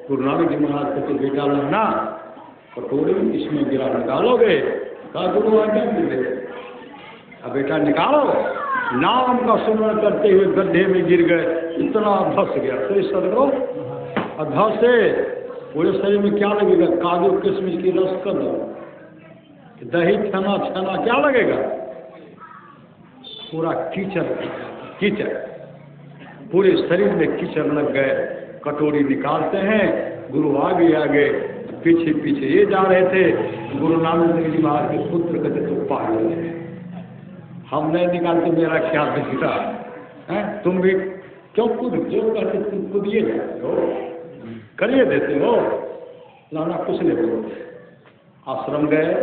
गुरु नानक जी महाराज कहते बेटा लहना कटोरी इसमें गिरा निकालोगे? कहा गुरु आज्ञा मिले। अब बेटा निकालो। नाम का सुमरण करते हुए गड्ढे में गिर गए, इतना धस गया। तो इस सदगुरु धस से पूरे शरीर में क्या लगेगा? काजू किशमिश की रस कर दो, दही छना छना क्या लगेगा? पूरा कीचड़ कीचड़, पूरे शरीर में कीचड़ लग गए। कटोरी निकालते हैं, गुरु आगे आगे पीछे पीछे ये जा रहे थे। गुरु नानक देव जी महाराज के पुत्र कहते तो पागल है, हम नहीं निकालते मेरा क्या दिखता है? तुम भी क्यों खुद जो कहते तुम खुद ये जाते हो, करिए देते हो। लाना कुछ नहीं बोलते। आश्रम गए,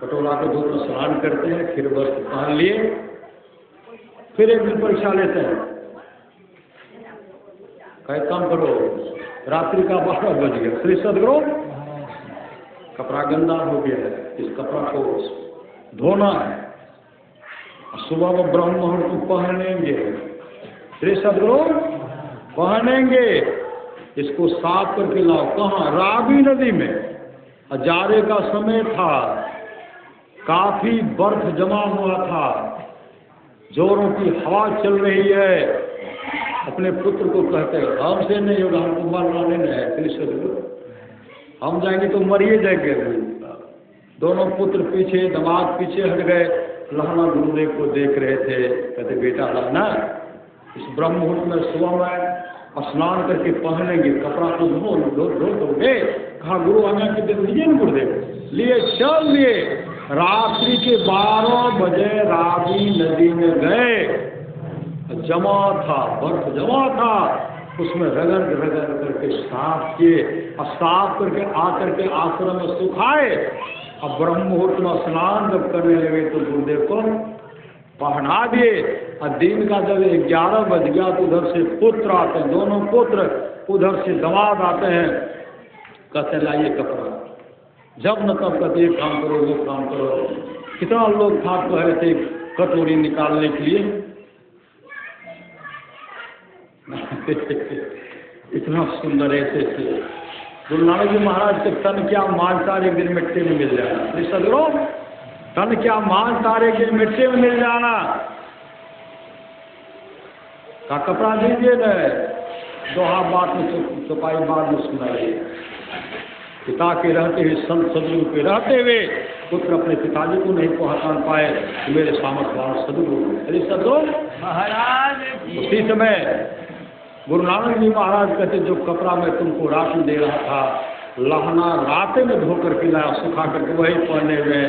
कटोरा को धोकर स्नान करते हैं, फिर वस्त्र पहन लिए, फिर एक दिन परीक्षा लेते हैं। कई काम करो, रात्रि का 12 बज गया, श्री सदगुरु कपड़ा गंदा हो गया है, इस कपड़ा को धोना है, सुबह में ब्रह्म मुहूर्त को पहनेंगे। श्री सदगुरु पहनेंगे, इसको साफ करके लाओ। कहाँ? रावी नदी में। जाड़े का समय था, काफी बर्फ जमा हुआ था, जोरों की हवा चल रही है। अपने पुत्र को कहते हमसे नहीं होगा, हमको मरना नहीं है। कृष्ण हम जाएंगे तो मरिए जाएंगे। दोनों पुत्र पीछे, दमाद पीछे हट गए। लहना गुरुदेव को देख रहे थे, कहते बेटा लहना इस ब्रह्म मुहूर्त में सुबह में स्नान करके पहनेंगे, कपड़ा को धो दोगे? कहा गुरु आज्ञा की दे दीजिए न गुरुदेव। लिए चल लिए, रात्रि के 12 बजे रावी नदी में गए। जमा था, बर्फ जमा था, उसमें रगड़ रगड़ करके साफ किए, और साफ करके आकर के आश्रम में सुखाए। अब ब्रह्म मुहूर्त में स्नान जब करने लगे तो गुरुदेव को पहना दिए। और दिन का जब 11 बज गया तो उधर से पुत्र आते हैं, दोनों पुत्र, उधर से दमाद आते हैं, कहते लाइए कपड़ा। जब न तब कहते ये काम करो वो काम करो। कितना लोग था कह रहे थे कटोरी निकालने के लिए। इतना सुंदर ऐसे थे। गुरु नानक जी महाराज के तन क्या मान सार एक दिन मिट्टी में मिल जाना। श्री सदगुरु तन क्या मान सार एक दिन मिट्टी में मिल जाना। का कपड़ा दीजिए न, दोहा बात में चौपाई बाद में सुनाइए। पिता के रहते हुए, संत सदगुरु के रहते हुए पुत्र अपने पिताजी को नहीं पहचान पाए तो मेरे सामर्थ्यवान सदगुरु। श्री सदगुरु महाराज उसी समय गुरु नानक जी महाराज कहते जो कपड़ा मैं तुमको राशन दे रहा था, लहना रातें में धोकर के लाया, सुखा करके वही पहने हुए।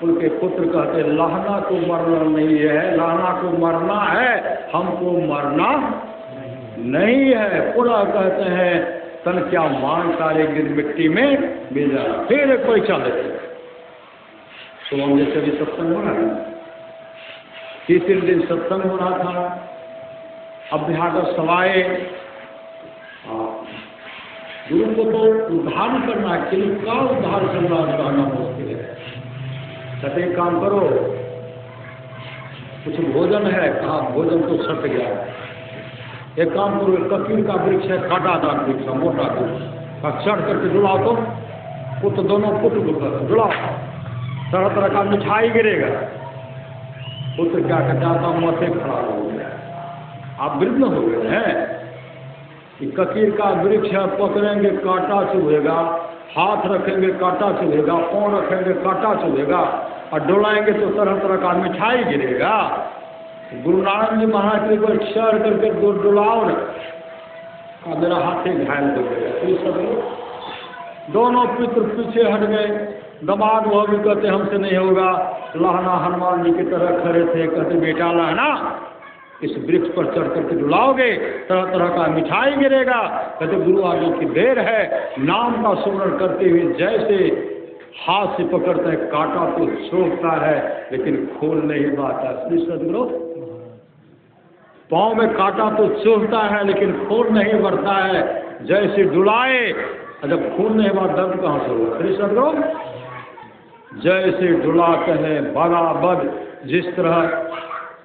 उनके पुत्र कहते लहना को मरना नहीं है, लहना को मरना है, हमको मरना नहीं है। पुनः कहते हैं तन क्या मान सारे गिर मिट्टी में मिल जाना। फिर एक परीक्षा लेते सुबह जैसे भी सत्संग हो रहा है, तीसरे दिन सत्संग हो रहा था। अभ्यागत सवाए गुरु को तो उद्धार करना है, किसी का उद्धार करना कहना मुश्किल है। कहते काम करो, कुछ भोजन है, कहा भोजन तो सट गया। एक काम करो, ककीर का वृक्ष है, कांटादार वृक्ष है, मोटा वृक्ष, चढ़ करके जुड़ाओ तो पुत्र, दोनों पुत्र को जुड़ाओ, तरह तरह का मिठाई गिरेगा। पुत्र क्या कहता मथे खड़ा हो गया, आप वृद्ध हो गए हैं। कि ककीर का वृक्ष है, पकड़ेंगे कांटा चुभेगा, हाथ रखेंगे कांटा चुभेगा, पाँव रखेंगे कांटा चुभेगा, और डोलाएंगे तो तरह तरह का मिठाई गिरेगा। गुरु नानक जी महाराज के ऊपर चढ़ करके डुलाओ न, मेरा हाथ ही घायल हो गया। दोनों पितृ पीछे हट गए। दमाद वह भी कहते हमसे नहीं होगा। लहना हनुमान जी की तरह खड़े थे, कहते बेटा लहना इस वृक्ष पर चढ़ करके डुलाओगे, तरह तरह का मिठाई गिरेगा। कहते गुरु आगे की देर है, नाम का सुमरण करते हुए जैसे हाथ से पकड़ते हैं, कांटा तो चुभता है लेकिन खोल नहीं पाता। श्री सदगुरु, पाँव में कांटा तो चुभता है लेकिन खून नहीं बढ़ता है, जैसे डुलाए जब खून नहीं बढ़ा दर्द कहाँ से होगा। श्री सदगुरु, जैसे डुलाते हैं बराबर जिस तरह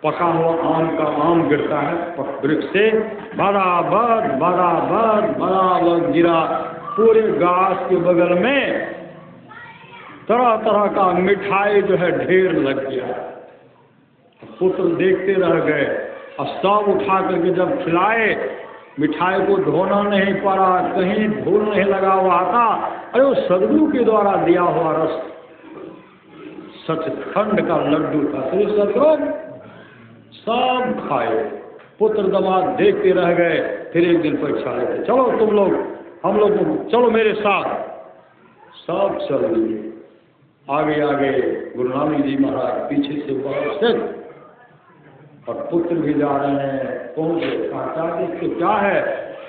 पका हुआ आम का आम गिरता है वृक्ष से, बराबर बराबर बराबर गिरा। पूरे गाछ के बगल में तरह तरह का मिठाई जो है ढेर लग गया। पुत्र देखते रह गए और सब उठा करके जब खिलाए, मिठाई को धोना नहीं पड़ा, कहीं धूल नहीं लगा हुआ था। अरे वो सदगुरु के द्वारा दिया हुआ रस सचखंड का लड्डू था। श्री सदगुरु, सब खाए, पुत्र दमाद देखते रह गए। फिर एक दिन परीक्षा लेते, चलो तुम लोग, हम लोग चलो मेरे साथ। सब चल दिए, आगे आगे गुरु नानक जी महाराज, पीछे से बहुत से, और पुत्र भी जा रहे हैं। पहुंचे, कहा देखते क्या है?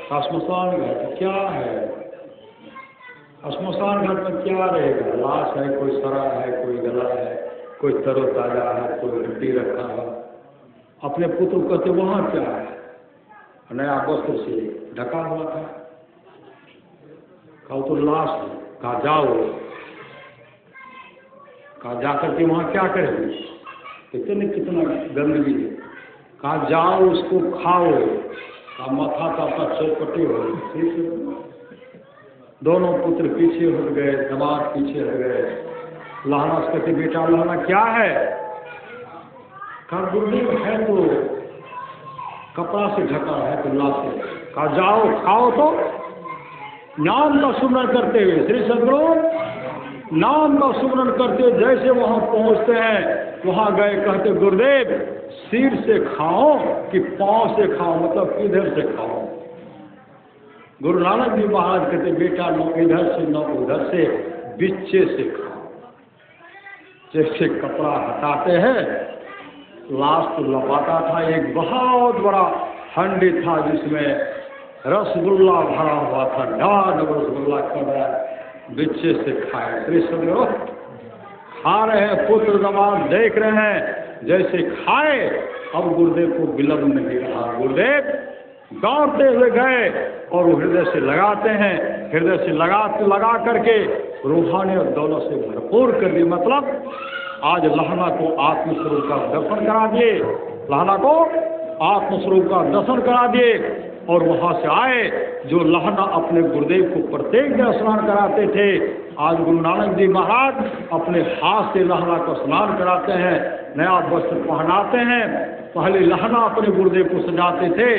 श्मशान घाट। क्या है श्मशान घाट में? क्या रहेगा? लाश है, कोई सड़ा है, कोई गला है, कोई तरोताजा है, कोई हड्डी रखा है। अपने पुत्र को कहते वहाँ क्या है? नया वस्त्र से ढका हुआ था। कहा तो लाश है। कहा जाओ। कहा जाकर के वहाँ क्या करेंगे? कहते नहीं कितना गंदगी है। कहा जाओ उसको खाओ। कहा माथा का आपका चौपटे हो। ठीक है, दोनों पुत्र पीछे हट गए, दमाद पीछे हट गए। लहना से कहते बेटा लहना क्या है? कहा गुरुदेव है तो कपड़ा से ढका है, तो लाश से। कहा जाओ खाओ। तो नाम का सुमरण करते हुए, श्री सदगुरु नाम का सुमरण करते जैसे वहां पहुंचते हैं, वहां गए, कहते गुरुदेव सिर से खाओ कि पांव से खाओ, मतलब किधर से खाओ? गुरु नानक जी महाराज कहते बेटा न इधर से न उधर से, बिच्चे से खाओ। जैसे कपड़ा हटाते हैं, लाश तो लपाटा था। एक बहुत बड़ा हंडी था जिसमें रसगुल्ला भरा हुआ था, डाल रसगुल्ला कर रहा है, बिच्चे से खाए। श्री सदगुरु, खा रहे हैं, पुत्र दमाद देख रहे हैं, जैसे खाए। अब गुरुदेव को विलंब नहीं रहा, गुरुदेव दौड़ते हुए गए और वो हृदय से लगाते हैं। हृदय से लगा करके रूहानियत दौलत से भरपूर कर दी। मतलब आज लहना को आत्मस्वरूप का दर्शन करा दिए, लहना को आत्मस्वरूप का दर्शन करा दिए। और वहाँ से आए, जो लहना अपने गुरुदेव को प्रत्येक दिन स्नान कराते थे, आज गुरु नानक जी महाराज अपने हाथ से लहना को स्नान कराते हैं, नया वस्त्र पहनाते हैं। पहले लहना अपने गुरुदेव को सजाते थे,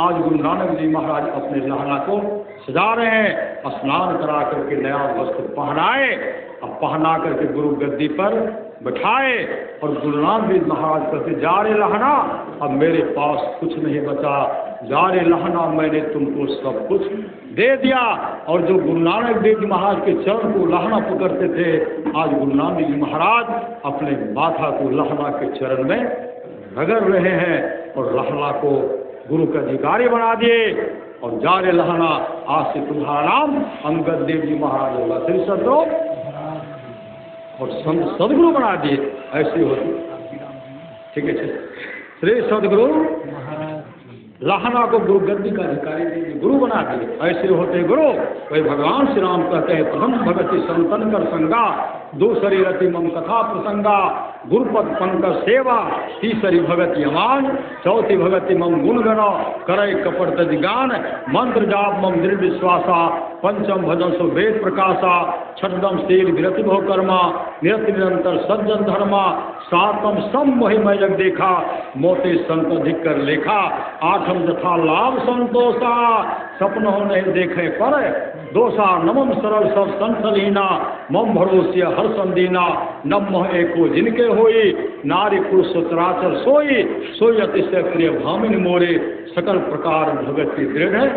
आज गुरु नानक जी महाराज अपने लहना को सजा रहे हैं। स्नान करा करके नया वस्त्र पहनाए, अब पहना करके गुरु गद्दी पर बैठाए। और गुरु नानक जी महाराज कहते जा रे लहना, अब मेरे पास कुछ नहीं बचा, जा रे लहना मैंने तुमको सब कुछ दे दिया। और जो गुरु नानक देव जी महाराज के चरण को लहना पकड़ते थे, आज गुरु नानक जी महाराज अपने माथा को लहना के चरण में रगड़ रहे हैं और लहना को गुरु का अधिकारी बना दिए। और जा रे लहना, आज से तुम्हारा नाम अंगद देव जी महाराज होगा। श्री सदगुरु और सदगुरु बना दिए। ऐसे होती, ठीक है। श्री सदगुरु लहना को गुरु गद्दी का अधिकारी दीजिए, गुरु बना दिए। ऐसे होते गुरु। वही भगवान श्री राम कहते हैं प्रथम भगति संतन कर संगा, दूसरी रति मम कथा प्रसंगा, गुरुपद पंकज सेवा, तीसरी भगति अमान, चौथी भगति मम गुण गण, करय कपट तज गान, मंत्र जाप मम दृढ़ विश्वासा, पंचम भजन सो वेद प्रकाशा, छठम शील विरति भो कर्मा, निरति निरंतर सज्जन धर्मा, सातम सम वही मैं जग देखा, मोते संत अधिक कर लेखा, आठम जथा लाभ संतोषा, सपन हो नहीं देखे पर दोषा, नमम सरल सब संसलीना, मम भरोसिया हर संदीना, नम मोह एको जिनके होई, नारी पुरुष चराचर सोई, सोई अतिशय प्रिय भामिन मोरे, सकल प्रकार भगत की दृढ़ है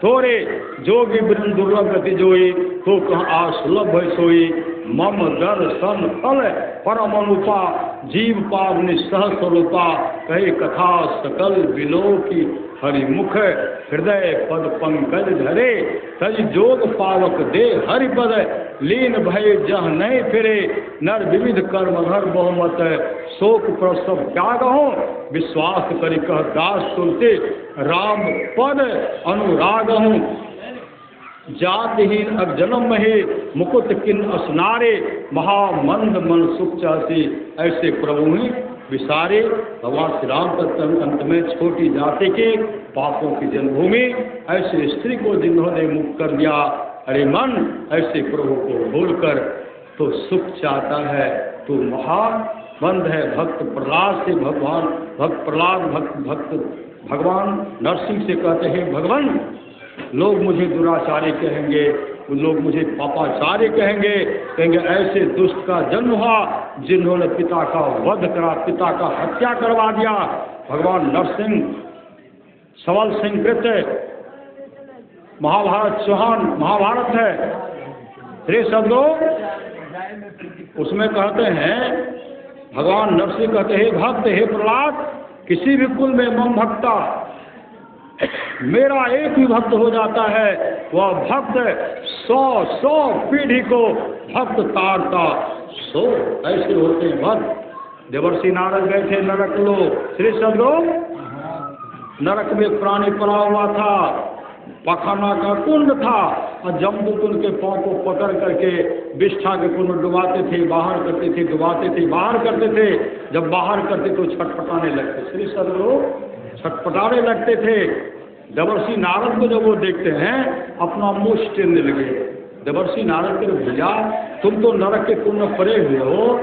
तोरे, जोगी वृंद दुर्लभ गति जोई, तो कहाँ आज सुलभ है सोई, मम दर्शन फल परम अनुपा, जीव पावनि सहस्वरूपा, कहे कथा सकल बिलो की हरिमुख हृदय पद पंकज धरे, तज जोग पावक दे हरिपद, लीन भय जह नहीं फिरे, नर विविध कर्म धर बहुमत, शोक प्रसव त्यागहो, विश्वास करि कह दास तुलते, राम पद अनुरागहूँ, जातिहीन अब जन्म महे, मुकुट किन असनारे, महामंद मन सुख चाहती, ऐसे प्रभु ही विसारे। भगवान श्री राम का अंत में छोटी जाति के पापों की जन्मभूमि ऐसे स्त्री को जिन्होंने मुक्त कर दिया, अरे मन ऐसे प्रभु को भूलकर तो सुख चाहता है, तो महामंद है। भक्त प्रहलाद से भगवान नरसिंह से कहते हैं, भगवान लोग मुझे दुराचारी कहेंगे, लोग मुझे पापाचारी कहेंगे ऐसे दुष्ट का जन्म हुआ जिन्होंने पिता का वध करा, पिता का हत्या करवा दिया। भगवान नरसिंह सबल सिंह कृत महाभारत चौहान महाभारत है श्री सदगुरु, उसमें कहते हैं भगवान नरसिंह कहते हैं, भक्त हे प्रहलाद, किसी भी कुल में मम भक्ता, मेरा एक भी भक्त हो जाता है, वह भक्त 100 पीढ़ी को भक्त तारता। सो ऐसे होते हैं भक्त। देवर्षि नारद गए थे नरक लोग, श्री सदगुरु, नरक में प्राणी पड़ा हुआ था, पखाना का कुंड था, और जमदूत उनके पांव को पकड़ करके विष्ठा के कुंड में डुबाते थे, बाहर करते थे, डुबाते थे, बाहर करते थे। जब बाहर करते तो छटपटाने लगते, श्री सदगुरु छटपटाने लगते थे। देवर्षि नारद को जब वो देखते हैं अपना मुंह टेरने लगे। देवर्षि नारद के भैया, तुम तो नरक के कुंड में पड़े हुए हो,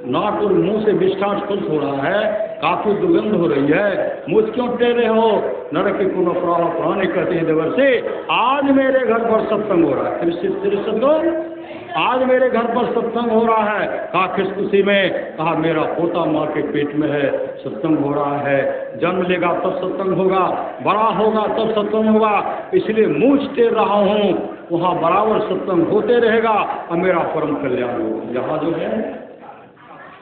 नाक और मुंह से विष्ठा स्पर्श हो रहा है, काफी दुर्गंध हो रही है, मुझ क्यों टेरे हो? नरक के कुंड में प्राणी कहते हैं देवर्षि, आज मेरे घर पर सत्संग हो रहा है। श्री सदगुरु, आज मेरे घर पर सत्संग हो रहा है। कहा किस खुशी में? कहा मेरा पोता माँ के पेट में है, सत्संग हो रहा है, जन्म लेगा तब सत्संग होगा, बड़ा होगा तब सत्संग होगा, इसलिए मुझ टेर रहा हूँ, वहाँ बराबर सत्संग होते रहेगा और मेरा परम कल्याण होगा। यहाँ जो है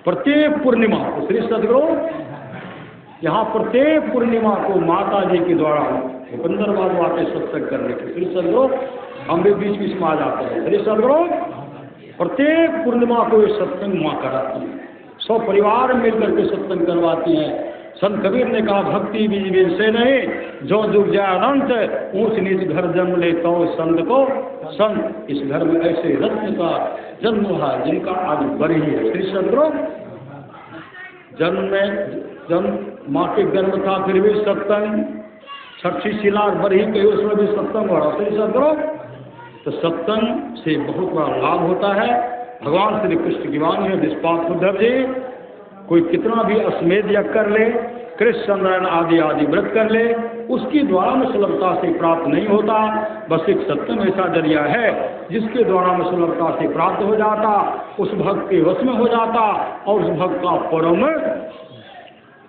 प्रत्येक पूर्णिमा को, श्री सदगुरु, यहाँ प्रत्येक पूर्णिमा को माता जी के द्वारा भूपेंद्र बाबू आते सत्संग करने के। श्री सदगुरु, हम भी बीच बीच में आ जाते हैं। श्री सदगुरु, प्रत्येक पूर्णिमा को ये सत्संग माँ कराती है, सब परिवार मिलकर के सत्संग करवाती हैं। संत कबीर ने कहा, भक्ति बीज बीज से नहीं, जो जुग जाए अनंत, ऊंच नीच घर जन्म लेता हूँ संत को संत। इस घर में ऐसे रत्न का जन्म हुआ जिनका आज बड़ी है। श्री सदगुरु, जन्म माँ के गर्भ था, फिर भी सत्संग, छठी शिला बड़ी कही, उसमें भी सत्संग हो रहा। श्री सदगुरु, तो सत्संग से बहुत बड़ा लाभ होता है। भगवान श्री कृष्ण की वाणी है, निष्पाप उद्धव जी, कोई कितना भी अश्वमेध यज्ञ कर ले, कृष्ण चंद्रन आदि व्रत कर ले, उसकी द्वारा में सुलभता से प्राप्त नहीं होता। बस एक सत्संग ऐसा जरिया है जिसके द्वारा में सुलभता से प्राप्त हो जाता, उस भक्त के वश में हो जाता और उस भक्त का परम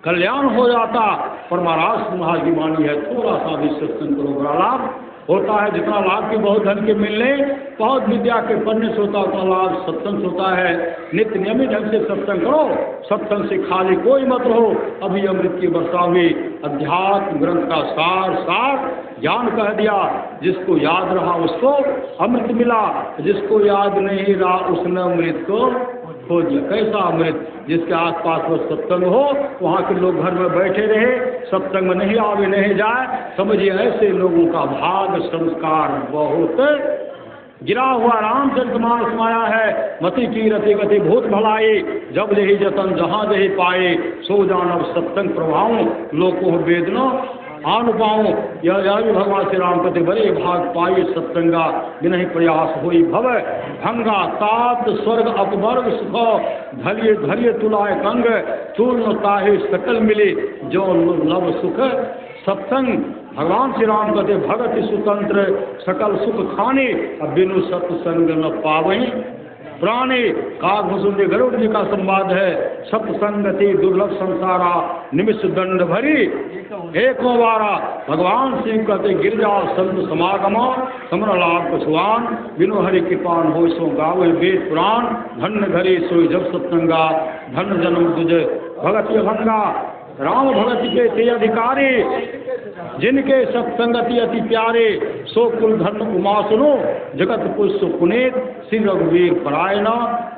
कल्याण हो जाता। परमारास महाराज की वाणी है, थोड़ा सा भी सत्संग करो बड़ा लाभ होता है। जितना लाभ की बहुत धन के मिलने, बहुत विद्या के पढ़ने से होता, उतना लाभ सत्संग से होता है। नित्य नियमित ढंग से सत्संग करो, सत्संग से खाली कोई मत रहो। अभी अमृत की वर्षा हुई, अध्यात्म ग्रंथ का सार ज्ञान कह दिया। जिसको याद रहा उसको अमृत मिला, जिसको याद नहीं रहा उसने अमृत को खो दिया। कैसा अमृत? जिसके आसपास वो सत्संग हो, वहाँ के लोग घर में बैठे रहे, सत्संग में नहीं आवे नहीं जाए, समझिए ऐसे लोगों का भाग संस्कार बहुत गिरा हुआ। रामचरितमानस माया है, मति की रति गति भूत भलाई, जब यही जतन जहाँ जही पाए, सो जानव सत्संग प्रभाव, लोको वेदना आन पाऊँ। यह भी भगवान श्री राम कहते, बड़े भाग पाई सत्संगा, बिना प्रयास होई भव भंगा, तात स्वर्ग अपवर्ग सुखो, धैर्य तुलाय कंग, चूर्ण ताहे सकल मिले, जो लव सुख सत्संग। भगवान श्री राम कहते, भगत स्वतंत्र सकल सुख खाने, अब बिनु सत्संग न पावई प्राणी। कागभूषण गरुड़ जी का संवाद है, सत्संगति दुर्लभ संसारा, निमिष दंड भरी एक बारा। भगवान सिंह कहते, गिरजा संत समागमा, समर लाभ पशुआन, बिनु हरि कृपान हो सो गावे वेद पुराण, धन्य घरे सोई जब सत्संगा, धन्य जन्म तुझ भगत भंगा। राम भगत के ते अधिकारी, जिनके सत्संगति अति प्यारे, सो कुल धर्म उमा सुनो, जगत पुष्प पुनीत, श्री रघुवीर परायण,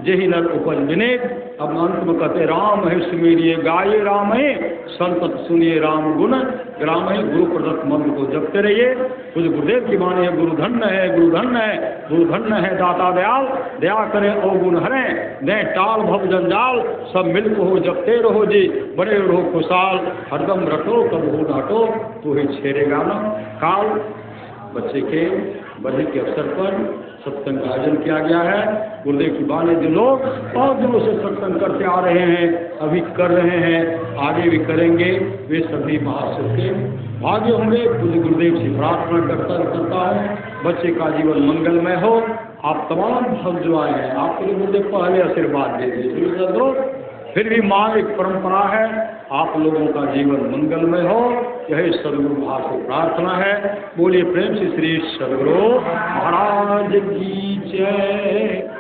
जही नर उपज विनेत। अब अंत में कहते राम है सुमेरिये गाये राम है, संतत सुनिए राम गुण, राम है गुरु प्रदत्त मंत्र को जपते रहिए। कुछ गुरुदेव की वाणी है, गुरु धन्य है, गुरु धन्य है, गुरु धन्य है दाता दयाल, दया करे और गुण हरे, दे टाल भव जंजाल, सब मिल को हो जपते रहो जी, बड़े रहो खुशहाल, हरदम रटो कब हो हटो, तो ही छेड़ेगा न काल। बच्चे के बड़े के अवसर पर सत्संग का आयोजन किया गया है। गुरुदेव की वाणी जो लोग बहुत दिनों से सत्संग करते आ रहे हैं, अभी कर रहे हैं, आगे भी करेंगे, वे सभी महासुख के भाग्य होंगे। पूज्य गुरुदेव से प्रार्थना करता हूँ बच्चे का जीवन मंगलमय हो। आप तमाम भक्त जो आए हैं, आपके गुरुदेव पहले आशीर्वाद दे दीजिए, फिर भी माँ एक परंपरा है, आप लोगों का जीवन मंगलमय हो, यही सदगुरु भाव से प्रार्थना है। बोलिए प्रेम से श्री सदगुरु महाराज की जय।